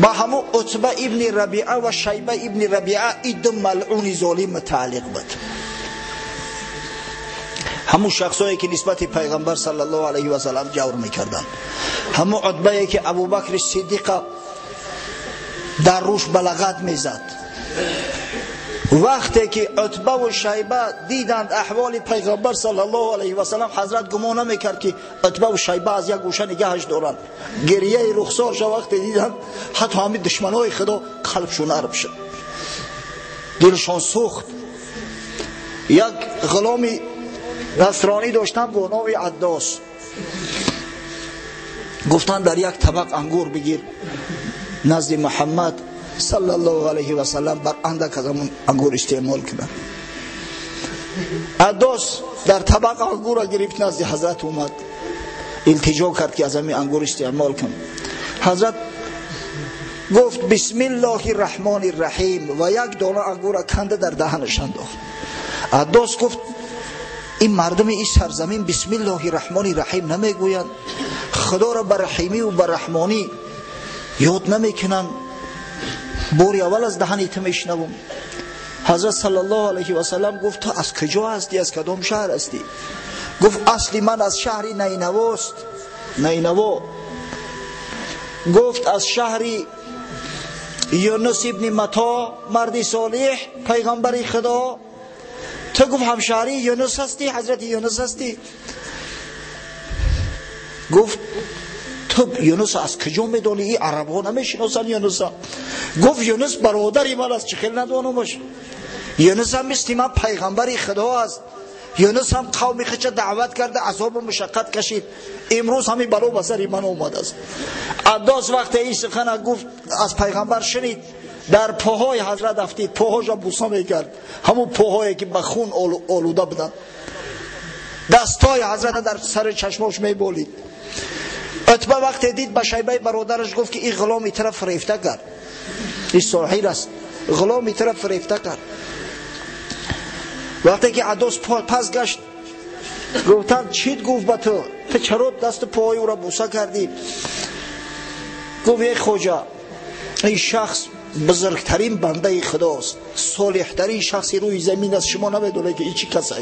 با همو عتبه ابن ربیعه و شیبه ابن ربیعه این دو ملعون ظالم متعلق بود. همون شخصایی که نسبت پیغمبر صلی الله علیه و سلم جور میکردند، همون عتبه‌ای که ابوبکر صدیق در روش بلغت میزد. وقتی که عتبه و شیبه دیدند احوال پیغمبر صلی الله علیه و سلم، حضرت گمان نمیکرد که عتبه و شیبه از یک گوشه نگهش دارند. گریه رخسارش وقتی دیدند حتی همین دشمنای خدا قلبشون نرم شد، دلشان سوخت. یک غلامی نصرانی داشتن با نام عداس، گفتن در یک طبق انگور بگیر نزد محمد صلی الله علیه و سلم بر اندک از همون انگور استعمال کنن. عداس در طبق انگور را گرفت نزد حضرت اومد، التجا کرد که از همین انگور استعمال کن. حضرت گفت بسم الله الرحمن الرحیم و یک دانه انگور را کنده در دهنش انداخت. عداس گفت این مردم این سرزمین بسم الله الرحمن الرحیم نمیگویند، خدا را بر رحیمی و بر رحمانی یاد نمیکنن، باری اول از دهن تو میشنوم. حضرت صلی الله علیه و سلم گفت تو از کجا هستی، از کدام شهر هستی؟ گفت اصلی من از شهر نینواست. نینوا. گفت از شهری یونس ابن متا مردی صالح پیغمبر خدا. تو گفت همشهری یونس هستی، حضرت یونس هستی؟ گفت تو یونس از کجا میدونی؟ این عربا نمیشناسن یونس. گفت یونس برادری من است، چه خیلی ندانمش. یونس هم مثل من پیغمبر خدا است. یونس هم قوم خودش دعوت کرده، عذاب و مشقت کشید، امروز همین بلا به سر من اومده است. عداس وقتی این سخن گفت از پیغمبر شنید، در پاهای حضرت افتید، پاهاش را بوسه میکرد، همون پاهایی که به خون آلوده بودن. دستای حضرت در سر چشماش میبولید. عتبه وقتی دید به شیبه برادرش گفت که این غلام طرف فریفته کرد، این ساحر است، غلام طرف فریفته کرد. وقتی که عداس پس گشت گفتن چیت گفت به تو چرا دست پاهای او را بوسه کردی؟ گفت ای خواجه این شخص بزرگترین بنده خداست، صالحترین شخصی روی زمین است، شما نمیدونه که این چی کسی.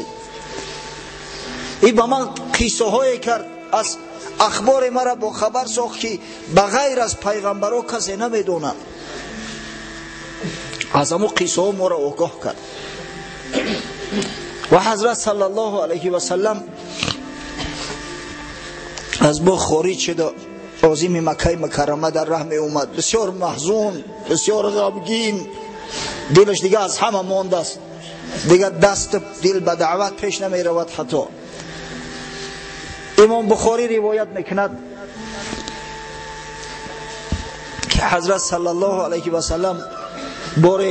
این با من قصه های کرد، از اخبار مرا با خبر ساخت که بغیر از پیغمبرها کسی نمیدونه. از همون قصه ها ما را آگاه کرد. و حضرت صلی الله علیه و سلم از با خارج شد، عظیم مکه مکرمه در راه می اومد، بسیار محزون، بسیار غمگین، دلش دیگه از همه مانده است، دیگه دست دل به دعوت پیش نمی رود. حتی امام بخاری روایت میکند که حضرت صلی الله علیه و سلم بار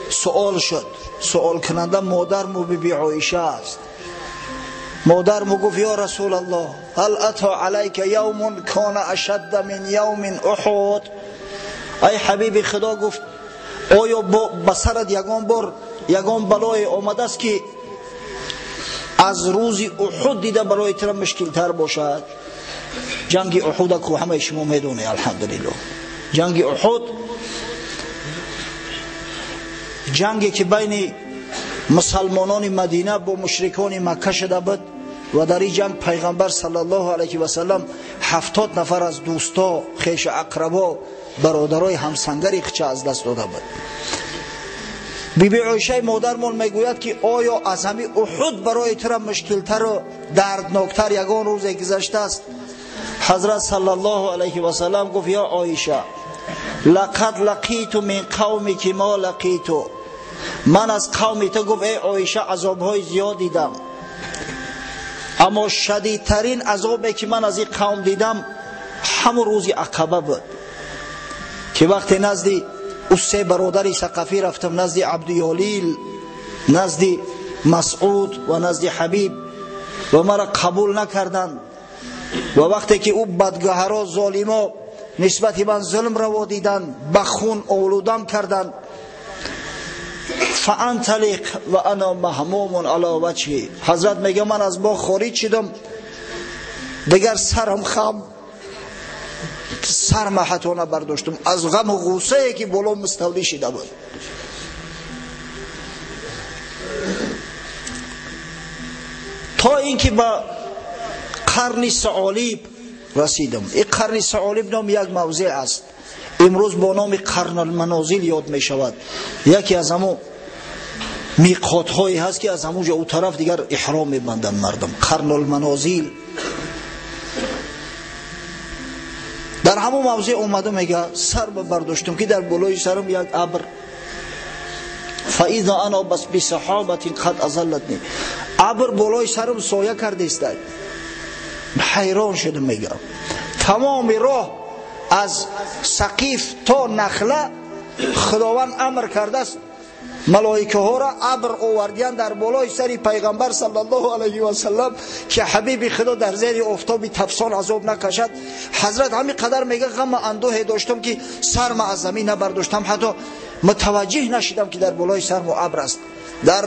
سوال شد، سوال کننده مادر مو بی عایشه است. مادر مو گفت یا رسول الله هل اتا علیک یوم کان اشد من یوم احد؟ ای حبیب خدا، گفت آیا بسرت یگان بلای آمده است که از روز احد دیده برای تو مشکل تر باشد؟ جنگ احد که همه شما میدونه الحمدلله. جنگ احد جنگی که بین مسلمانان مدینه با مشرکان مکه شده بود و در این جنگ پیغمبر صلی الله علیه و سلم 70 نفر از دوستا، خویش اقربا، برادرای همسنگری خچه از دست داده بود. بیبی عایشه مادرمان میگوید که آیا از همین احد برای تو مشکلتر و دردناکتر یگان روز گذشته است؟ حضرت صلی الله علیه و سلم گفت یا عایشه لقد لقیت من قومک ما لقیت. من از قوم تو، گفت ای عایشه، عذابهای زیاد دیدم، اما شدیدترین عذابی که من از این قوم دیدم همون روز عقبه بود که وقتی نزد او سه برادر ثقفی رفتم، نزد عبدیالیل، نزد مسعود و نزد حبیب، و مرا قبول نکردند. و وقتی که او بدگهرا ظالما نسبت من ظلم را دیدن، بخون اولودم کردن، فانطلق و انا مهموم علی وجهی، حضرت میگه من از باغ خارج شدم، دیگر سرم خم، سرم حتی نبرداشتم از غم و غصه که بالا مستولی شده بود. تا اینکه با قرن ثعالب رسیدم. این قرن ثعالب نام یک موضع است، امروز با نام قرن المنازل یاد می شود. یکی از همون میقات هایی هست که از همونجا او طرف دیگر احرام می بندن مردم. قرن المنازل در همون موضع اومده میگه سر برداشتم که در بالای سرم یک ابر، فاذا انا بس بسحابه قد اظلتنی، ابر بالای سرم سایه کرده است. حیران شدم، میگم تمام راه از سقیف تا نخله خداوند امر کرده است ملائکه ها را ابر آوردیان در بالای سر پیغمبر صلی الله علیه و سلم که حبیب خدا در زیر آفتاب تفسان عذاب نکشد. حضرت همین قدر میگه غم اندوه داشتم که سرم از زمین نبرداشتم، حتی متوجه نشدم که در بالای سرم ابر است. در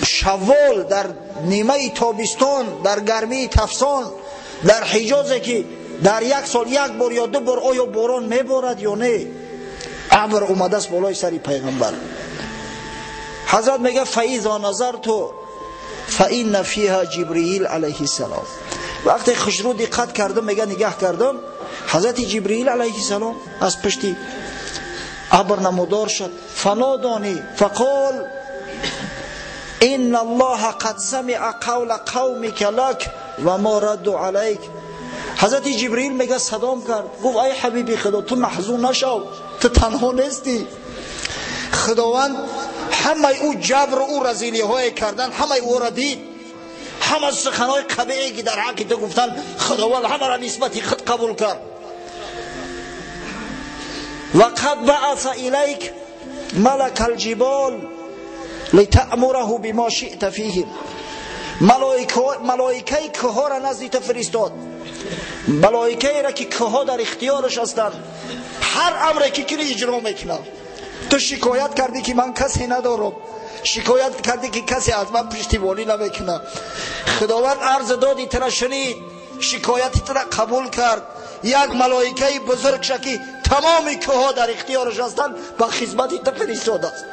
شوال، در نیمه تابستان، در گرمی تفسان، در حجازه که در یک سال یک بار یا دو بار آیا باران میبارد یا نه، ابر اومده است بالای سر پیغمبر. حضرت میگه فاذا نظرت فان فیها جبرئیل علیه السلام، وقتی خشرو دقت کردم، میگه نگاه کردم، حضرت جبرئیل علیه السلام از پشتی ابر نمودار شد. فنادانی فقال ان الله قد سمع قول قومك لك و ما ردوا عليك. حضرت جبرئیل میگه صدام کرد، گفت ای حبیبی خدا تو محزون نشو، تو تنها نیستی، خداوند همه او جبر و او رذیلی های کردن همه او را دید، همه سخنهای قبیحی که در حق تو گفتن خداوند همه را نسبت خود قبول کرد. و قد بعث الیک ملک الجبال لتأمره بما شئت فیهم، ملائکه که ها را نزد تو فرستاد، ملائکه را که که ها در اختیارش هستند، هر امری که کنی اجرا میکنه. تو شکایت کردی که من کسی ندارم، شکایت کردی که کسی از من پشتیبانی نمیکنه، خداوند عرض دادی ترا شنید، شکایتی ترا قبول کرد، یک ملائکه بزرگ شکی تمامی که ها در اختیارش هستند با خدمتی تو فرستاده است،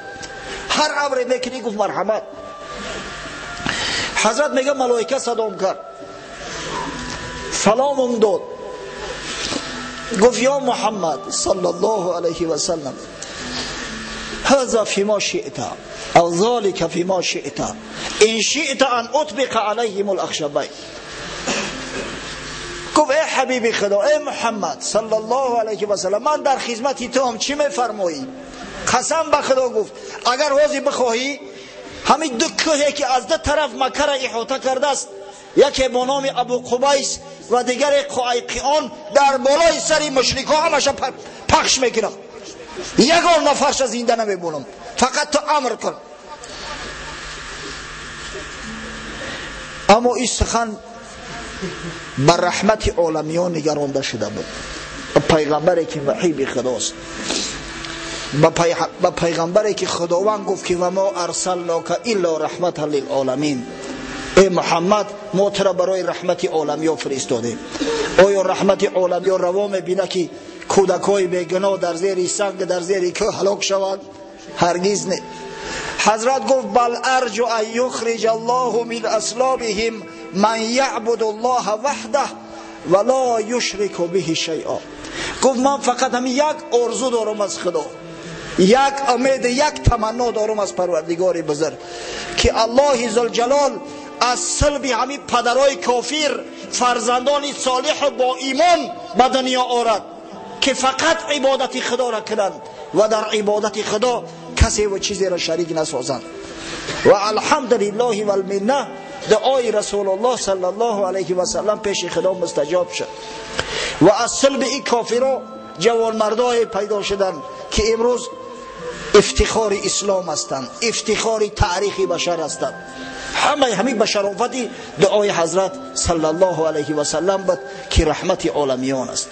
هر امری میکنی گفت مرحمت. حضرت میگه ملائکه صدام کرد، سلام داد، گفت یا محمد صلی الله علیه و سلم هذا فيما شئت او ذلك فيما شئت ان شئت ان اطبق عليهم الاخشبين. گفت ای حبیب خدا، ای محمد صلی الله علیه و سلم، من در خدمتی تو هم چی میفرمایی؟ قسم به خدا گفت اگر روزی بخواهی همین دو کوهی که از دو طرف مکه را احاطه کرده است، یکی با نام ابو قبیس و دیگر قایقیان، در بالای سری مشرکا همش پخش میکنم، یگان نفرش زنده نمیبونم، فقط تو امر کن. اما این سخن بر رحمت عالمیان نگرانده شده بود، پیغمبری که وحی به خداست، با پیغمبری که خداوند گفت که و ما ارسلناک الا رحمتا للعالمین، ای محمد ما تو را برای رحمت عالمیان فرستاده. آیا رحمت عالمیان روا میبینه که کودکای بیگناه در زیر سنگ در زیر کوه هلاک شوند؟ هرگز نه. حضرت گفت بل ارجو ان یخرج الله من اصلابهم من یعبد الله وحده ولا یشرک به شیئا. گفت من فقط همین یک آرزو دارم از خدا، یک امید، یک تمنا دارم از پروردگار بزرگ که الله ذوالجلال از صلب همین پدرای کافر فرزندان صالح با ایمان به دنیا آورد که فقط عبادت خدا را کنند و در عبادت خدا کسی و چیزی را شریک نسازند. و الحمدلله و المنه دعای رسول الله صلی الله علیه و سلم پیش خدا مستجاب شد و از صلب این کافرها جوان مردای پیدا شدند که امروز افتخار اسلام هستند، افتخار تاریخ بشر هستند. همین به شرافت دعای حضرت صلی الله علیه و سلم بود که رحمت عالمیان است.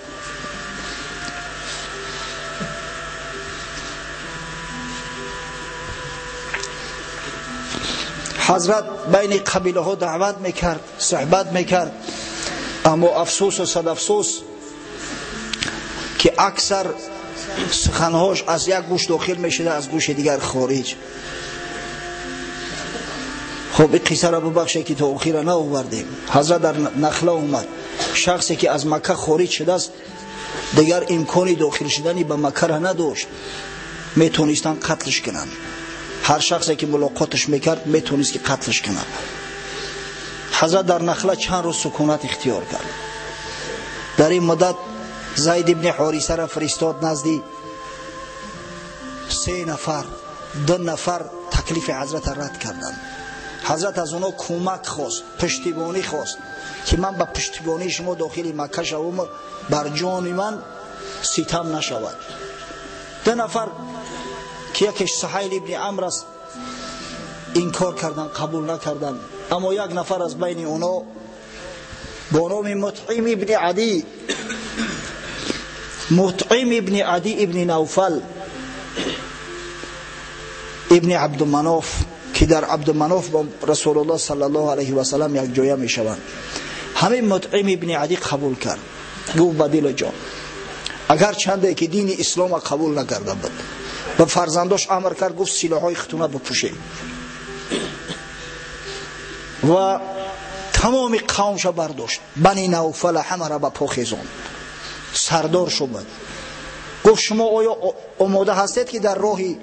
حضرت بین قبیله ها دعوت میکرد، صحبت میکرد، اما افسوس و صد افسوس که اکثر سخنهاش از یک گوش داخل میشده، از گوش دیگر خارج. خب این قصه را ببخشید که تا اخیر نآوردیم. حضرت در نخله اومد، شخصی که از مکه خارج شده است دیگر امکانی داخل شدنی به مکه را نداشت، میتونستن قتلش کنن. هر شخصی که ملاقاتش میکرد میتونست که قتلش کنن. حضرت در نخله چند روز سکونت اختیار کرد. در این مدت زید ابن حارثه را فرستاد نزدی 3 نفر، 2 نفر تکلیف حضرت رد کردند. حضرت از اونا کمک خواست، پشتیبانی خواست که من با پشتیبانی شما داخل مکه شوم، بر جان من ستم نشود. 2 نفر که یکیش سهیل ابن عمرو است انکار کردن، قبول نکردن. اما 1 نفر از بین اونا با نام مطعم ابن عدی، مطعم ابن عدی ابن نوفل ابن عبدالمناف، که در عبدالمناف با رسول الله صلی الله علیه و سلم یک جایه می شوند. همین مطعم ابن عدی قبول کرد، گفت به دل جان اگر چنده که دین اسلام قبول نکرده بود، به فرزنداش امر کرد، گفت سلاحای ختونه بپوشید و تمام قومش برداشت، بنی نوفل همه را به پا خیزاند، سردار شد. گفت شما آیا آماده هستید که در راهی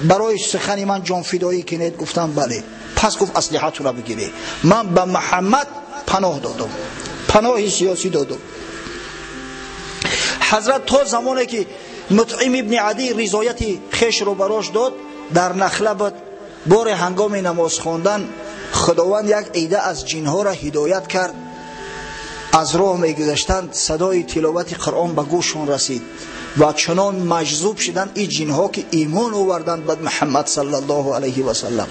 برای سخن من جان فدایی کنید؟ گفتم بله. پس گفت اسلحه‌تون را بگیرید. من به محمد پناه دادم، پناه سیاسی دادم. حضرت تا زمانی که مطعم ابن عدی رضایت خیش رو براش داد، در نخله بود. بار هنگام نماز خواندن خداوند یک عده از جنها را هدایت کرد، از راه میگذشتند، صدای تلاوت قرآن به گوششون رسید و چنان مجذوب شدند این جنها که ایمان آوردند به محمد صلی الله علیه و سلم.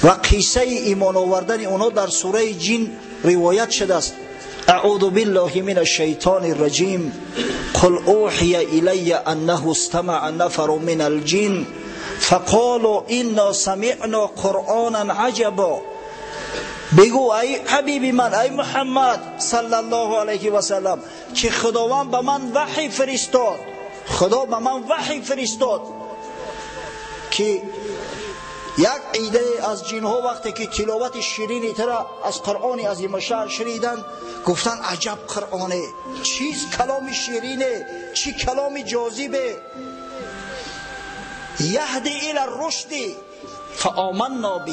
و قصه ایمان آوردن اونا در سوره جن روایت شده است. اعوذ بالله من الشیطان الرجیم قل اوحی الی انه استمع نفر من الجن فقالوا انا سمعنا قرآنا عجبا. بگو ای حبیب من، ای محمد صلی الله علیه و سلم، که خداوند به من وحی فرستاد، خدا به من وحی فرستاد که یک عده از جنها وقتی که تلاوت شیرینی تر از قرآن عظیم شأن شنیدند گفتن عجب قرآنه، چیز کلام شیرینه، چی کلام جاذبه. یهدی الی الرشد فآمنا به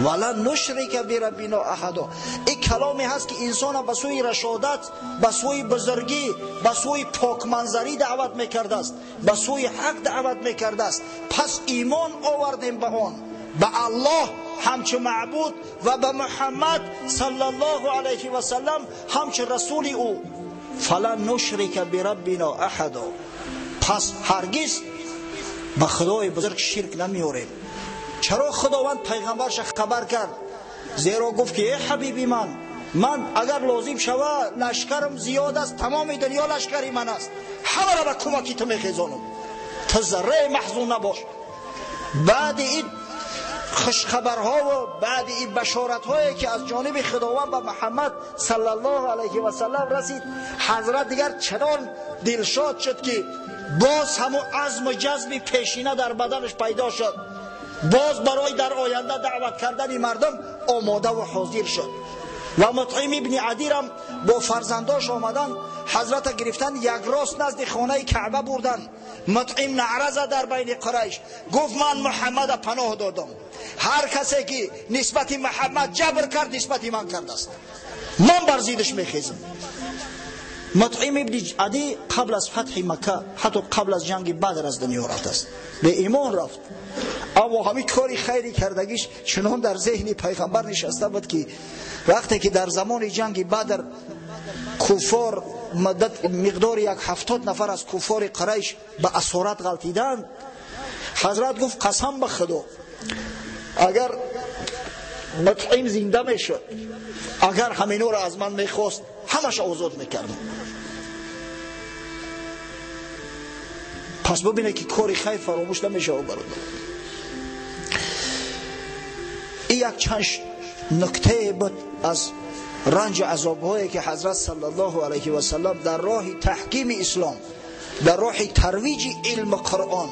ولن نشرک بربنا احدا. این کلامی هست که انسان به سوی رشادت، به سوی بزرگی، به سوی پاک منظری دعوت میکرده است، به سوی حق دعوت میکرده است. پس ایمان آوردیم به آن، به الله همچه معبود و به محمد صلی الله علیه و سلم همچه رسول او. فلن نشرک بربنا احدا. پس هرگز به خدای بزرگ شرک نمیاریم. چرا خداوند پیغمبرش خبر کرد؟ زیرا گفت که ای حبیبی من اگر لازم شود لشکرم زیاد است، تمام دنیا لشکری من است، همه را به کمکی تو میخیزانم، تو ذره محزون نباش. بعد این خوشخبرها و بعد این بشارت‌هایی که از جانب خداوند به محمد صلی الله علیه و سلم رسید، حضرت دیگر چنان دلشاد شد که باز همون عزم و جذب پیشینه در بدنش پیدا شد، باز برای در آینده دعوت کردن مردم آماده و حاضر شد. و مطعم ابن عدی را با فرزنداش آمدن، حضرت گرفتن یک راست نزد خانه کعبه بردن. مطعم نعره زد در بین قریش، گفت من محمد پناه دادم، هر کسی که نسبت محمد جبر کرد نسبت من کرده است، من بر ضدش میخیزم. مطعم ابن عدی قبل از فتح مکه، حتی قبل از جنگ بدر از دنیا رفت است، به ایمان رفت. اما همین کاری خیری کردگیش چنان در ذهن پیغمبر نشسته بود که وقتی که در زمان جنگ بدر کفار مقدار 70 نفر از کفار قریش به اسارت غلطیدند، حضرت گفت قسم به خدا اگر مطعم زنده میشد. اگر همینا را از من میخواست همش آزاد میکردم. پس ببینه که کاری خیر فراموش نمیشه. برادر این یک چند نکته بود از رنج عذاب‌هایی که حضرت صلی الله علیه و سلم در راه تحکیم اسلام، در راه ترویج علم قرآن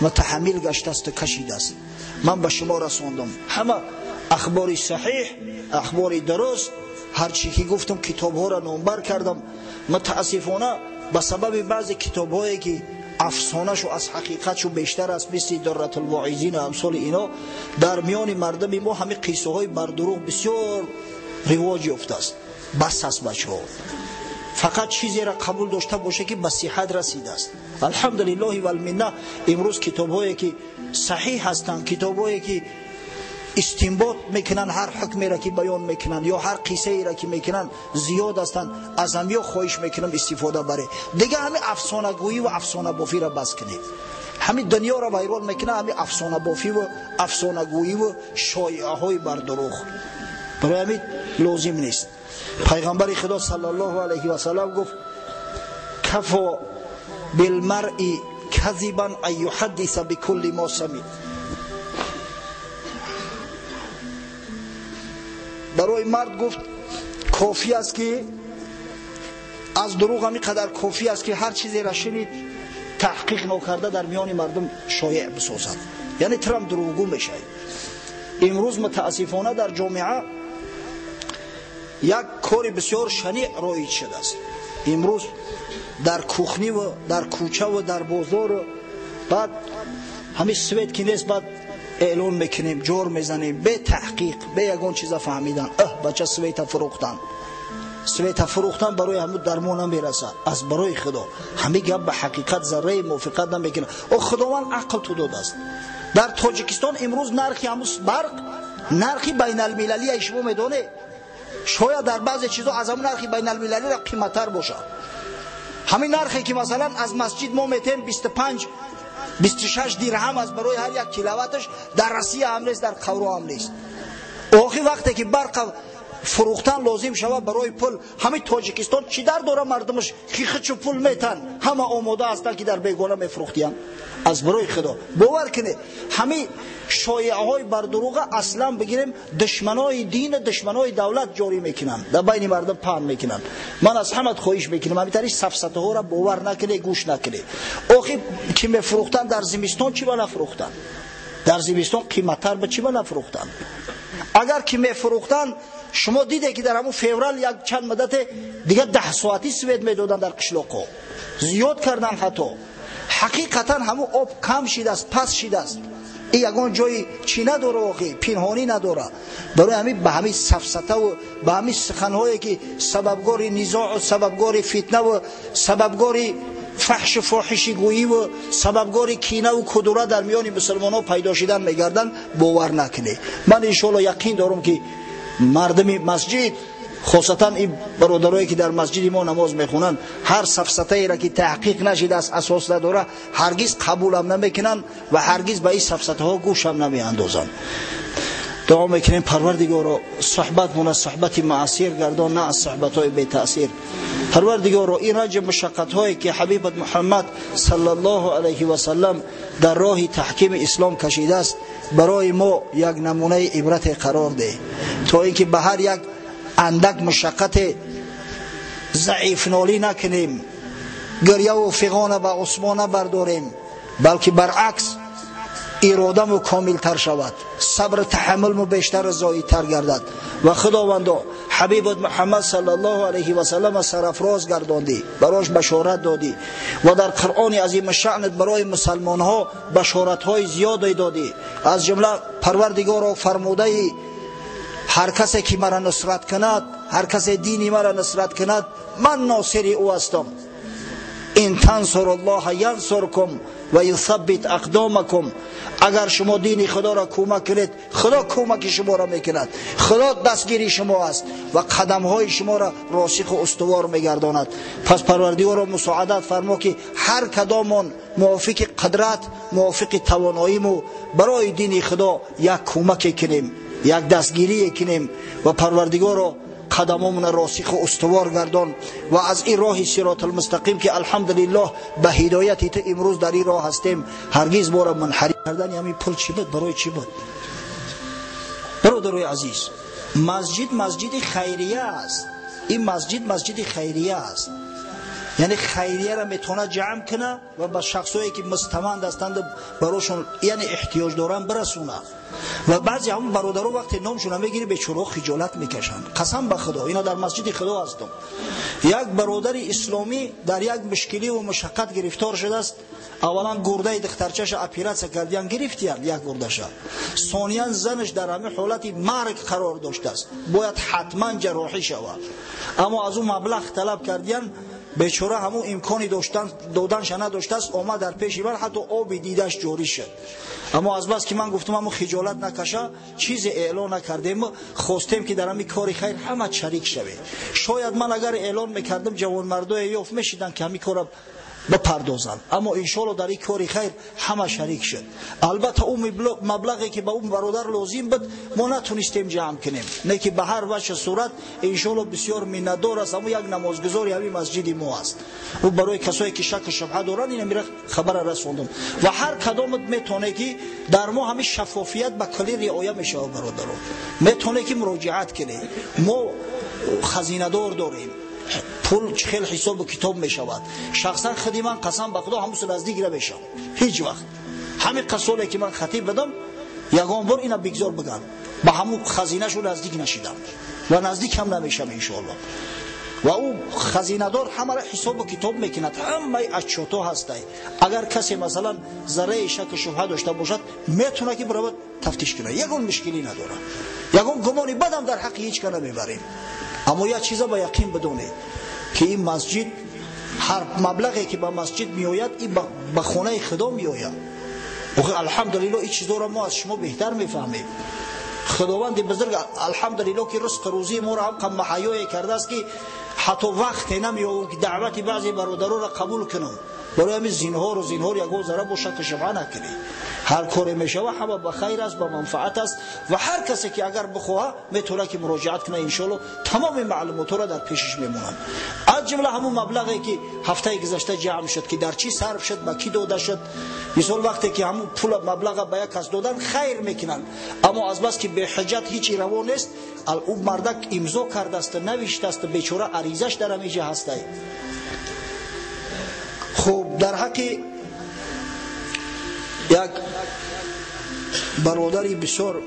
متحمل گشته است و کشیده است. من به شما رساندم همه اخبار صحیح، اخبار درست، هر چی که گفتم کتاب‌ها را نامبر کردم. متاسفانه به سبب بعضی کتاب‌هایی که افسانه‌شو از حقیقتشو بیشتر است، مثل درة الواعظین و امثال اینا، در میان مردم ما همه قصه های بر دروغ بسیار رواج یافته است. بس است بچه‌ها، فقط چیزی را قبول داشته باشه که به صحت رسیده است. الحمدلله و المنه امروز کتاب‌هایی که صحیح هستند، کتاب‌هایی که استنباط میکنن، هر حکمی را که بیان میکنن یا هر قصه ای را که میکنن زیاد هستند. از همیا خواهش میکنم استفاده بره. دیگه همین افسانه گویی و افسانه بافی را بس کنید. همین دنیا را ویران میکنه همین افسانه بافی و افسانه گویی و شایعه های بر دروغ. برای همین لازم نیست. پیغمبر خدا صلی الله علیه و سلم گفت کفا بالمرء کذبا ان یحدث بكل ما سمع. برای مرد گفت کافی است که از دروغ همی قدر کافی است که هر چیزی را شنید تحقیق نکرده در میان مردم شایع بسازد، یعنی ترم دروغگو میشه. امروز متاسفانه در جامعه یک کاری بسیار شنیع رایج شده است. امروز در کوخنی و در کوچه و در بازار بعد همین سویت که نیست بعد اعلان میکنیم، جور میزنیم به تحقیق، به یگان چیزا فهمیدن بچه سویت فروختن. سویت فروختن برای همون درمان نمیرسه. از برای خدا همه گپ به حقیقت ذره موافقت نمیکنه. او خداوند عقل تو داده است. در تاجیکستان امروز نرخی همون برق، نرخی بین المللی شما میدونه، شاید در بعضی چیزا از همون نرخی بین المللی را قیمتتر باشه. همین نرخی که مثلا از مسجد ما میتین 25-26 درهم از برای هر یک کیلوواتش، در روسیه هم نیست، در قورا هم نیست. آخر وقتی که برق فروختن لازم شود برای پول، همین تاجیکستان چی در دوره مردمش خیخچ پول میتن، همه آماده هستن که در بیگانه میفروختین. از برای خدا باور کنه همین شایعه های بر دروغ اصلا بگیریم دشمنای دین، دشمنای دولت جاری میکنن، در بین مردم پهن میکنن. من از همت خواهش میکنم همین طریق سفسطه ها را باور نکنه، گوش نکنه. آخه که میفروختن در زمستان چی بنا فروختن؟ در زمستان قیمتتر به چی بنا فروختن؟ اگر که میفروختن شما دیده که در همون فوریه یک چند مدت دیگه 10 ساعتی سوید میدادن در قشلاقا، زیاد کردن. حتی حقیقتا همون آب کم شده است، پس شده است. این یگان جای چی نداره، واقعی پنهانی نداره. برای همین به همین سفسطه و به همین سخنهایی که سببگار نزاع و سببگار فتنه و سببگار فحش و فاحشی گویی و سببگار کینه و کدورت در میان مسلمان ها پیدا شدن میگردن، باور نکنه. من انشاءالله یقین دارم که مردم مسجد، خاصتا این برادرایی که در مسجد ما نماز میخونن، هر سفسطه ای را که تحقیق نشده است، اساس نداره، هرگز قبول هم نمیکنن و هرگز به این سفسطه ها گوش هم نمیاندازن. دعا میکنیم پروردگارا صحبت من صحبت معاصر گردان، نه از صحبت های بی تاثیر. پروردگارا این رنج مشقت هایی که حبیبت محمد صلی الله علیه و سلم در راه تحکیم اسلام کشیده است برای ما یک نمونه عبرت قرار ده، تا اینکه به هر یک اندک مشقت ضعیف نالی نکنیم، گریه و فغان به عثمان برداریم، بلکه برعکس اراده مو کامل تر شود، صبر تحمل مو بیشتر زایی تر گردد و خداوندا حبیبت محمد صلی الله علیه و سلم سرافراز گرداندی، براش بشارت دادی و در قرآن عظیم شأنت برای مسلمان ها بشارت های زیادی دادی. از جمله پروردگارا فرموده ای هر کسی که مرا نصرت کند، هر کسی دینی مرا نصرت کند، من ناصر او هستم. ان تنصر الله ینصرکم و یثبت اقدامکم. اگر شما دین خدا را کمک کنید، خدا کمک شما را میکند، خدا دستگیری شما است و قدم های شما را راسخ و استوار میگرداند. پس پروردگار را مساعدت فرما که هر کدامون موافق قدرت، موافق تواناییمو برای دین خدا یک کمک کنیم. یک دستگیری کنیم و پروردگار رو قدممون راسخ و استوار گردان و از این راه صراط المستقیم که الحمدلله به هدایت تو امروز در این راه هستیم هرگز ما را منحرف کردن همین پل چی بود؟ برای چی بود؟ برادرای عزیز، مسجد خیریه است. این مسجد خیریه است، یعنی خیریه را میتونه جمع کنه و به شخصایی که مستمند هستند براشون یعنی احتیاج دارن برسونه. و بعضی همون برادرها وقتی نامشون میگیری به چرا خجالت میکشن. قسم به خدا اینا در مسجد خدا هستم. یک برادر اسلامی در یک مشکلی و مشقت گرفتار شده است. اولا گرده دخترچش اپراسیون کردن گرفتیان یک گردهش. ثانیا زنش در همه حالت مرگ قرار داشته است، باید حتما جراحی شود، اما از اون مبلغ طلب کردن بیچاره همون امکانی دادنش نداشته است. آمد در پیش من حتی آب دیدش جاری شد، اما از بس که من گفتم همون خجالت نکشه چیز اعلان نکردیم، خواستیم که در همین کار خیر همه شریک شویم. شاید من اگر اعلان میکردم جوان مردای یوف میشیدن که همین کار بپردازن، اما انشالله در این کار خیر همه شریک شد. البته اون مبلغی که به اون برادر لازم بود ما نتونستیم جمع کنیم، نه که به هر وجه صورت انشالله بسیار منتدار است. اما یک نمازگزاری همین مسجد ما است و برای کسایی که شک و شبهه دارن این میره خبر رسوندم و هر کدامت میتونه که در ما همین شفافیت به کلی رعایت میشه. برادران میتونه که مراجعت کنه، ما خزینه دار داریم، پول خیلی حساب و کتاب می شود. شخصا خودی من قسم به خدا همون نزدیک را بشم هیچ وقت همین قصولی که من خطیب بدم یگان بار اینا بگذار بگم به همون خزینه شو نزدیک نشیدم و نزدیک هم نمیشم انشاءالله. و او خزینه دار همه را حساب و کتاب میکند، همه اچوتو هسته. اگر کسی مثلا ذره شک و شبهه داشته باشد میتونه که برای تفتیش کنه، یگان مشکلی نداره، یگان گمانی بدم در حق هیچ کنه میبریم. اما یک چیزا با یقین بدونید که این مسجد هر مبلغی که به مسجد میآید این به خانه خدا میآید. الحمدلله این چیزا را ما از شما بهتر میفهمیم. خداوند بزرگ الحمدلله که رزق روزی ما را هم کم محیای کرده است که حتی وقت نمیآورم که دعوت بعضی برادران را قبول کنم. برای همین زینهار یک ذره با شک و شبهه نکنی. هر کاری میشه همه به خیر است، به منفعت است و هر کسی که اگر بخواه میتونه که مراجعت کنه انشالله تمام معلومات را در پیشش میمونم. از جمله همون مبلغی که هفته گذشته جمع شد که در چی صرف شد، به کی داده شد. مثلا وقتی که همون پول مبلغ به یک کس دادن خیر میکنن، اما از بس که به حجت هیچی روا نیست اون مردک امضا کرده است نوشته است بیچاره عریضش در همیجه هسته. خب در حق یک برادری بسیار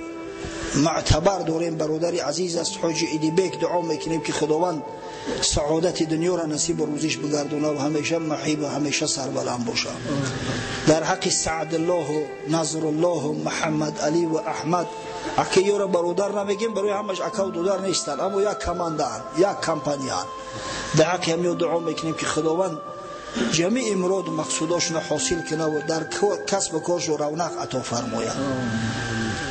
معتبر داریم، برادری عزیز است حاجی ایدیبک، دعا میکنیم که خداوند سعادت دنیا را نصیب روزیش بگردونه و همیشه محیب و همیشه سربلند باشه. در حق سعد الله و نظر الله و محمد علی و احمد اکیو را برادر نمیگیم، برای همش اکا و دودر نیستن، اما یک کماندان یک کمپانیان. در حق همیو دعا میکنیم که خداوند جمیع مراد و مقصوداشون حاصل کنه و در کسب و کارش و رونق عطا فرماید.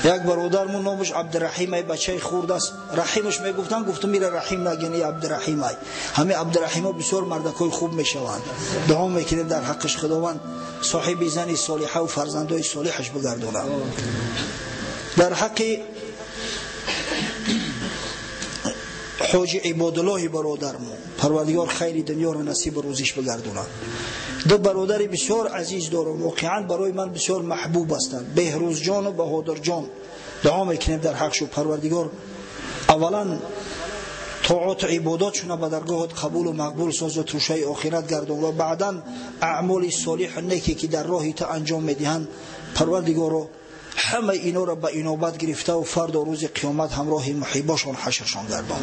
یک برادرمون نامش عبدالرحیم بچه خورد است، رحیمش گفتم میره رحیم نگینی عبدالرحیم. همه عبدالرحیم ها بسیار مردکای خوب میشوند. دعا میکنیم در حقش خداوند صاحب زنی صالحه و فرزندای صالحش بگردونه. در حق حاجی عبادالله برادرمون پروردگار خیر دنیا را نصیب روزیش بگردونه. دو برادر بسیار عزیز دارم، واقعا برای من بسیار محبوب هستند، بهروز جان و بهادر جان. دعا میکنیم در حقشو پروردگار اولا طاعات و عباداتشون به درگاهت قبول و مقبول ساز و توشه آخرت گردون و بعدا اعمال صالح نیکی که در راهی تا انجام میدهند پروردگار همه اینا را به انابت گرفته و فردا روز قیامت همراه محباشون حشرشان گردان.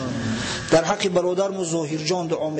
در حق برادرم ظاهر جان دعا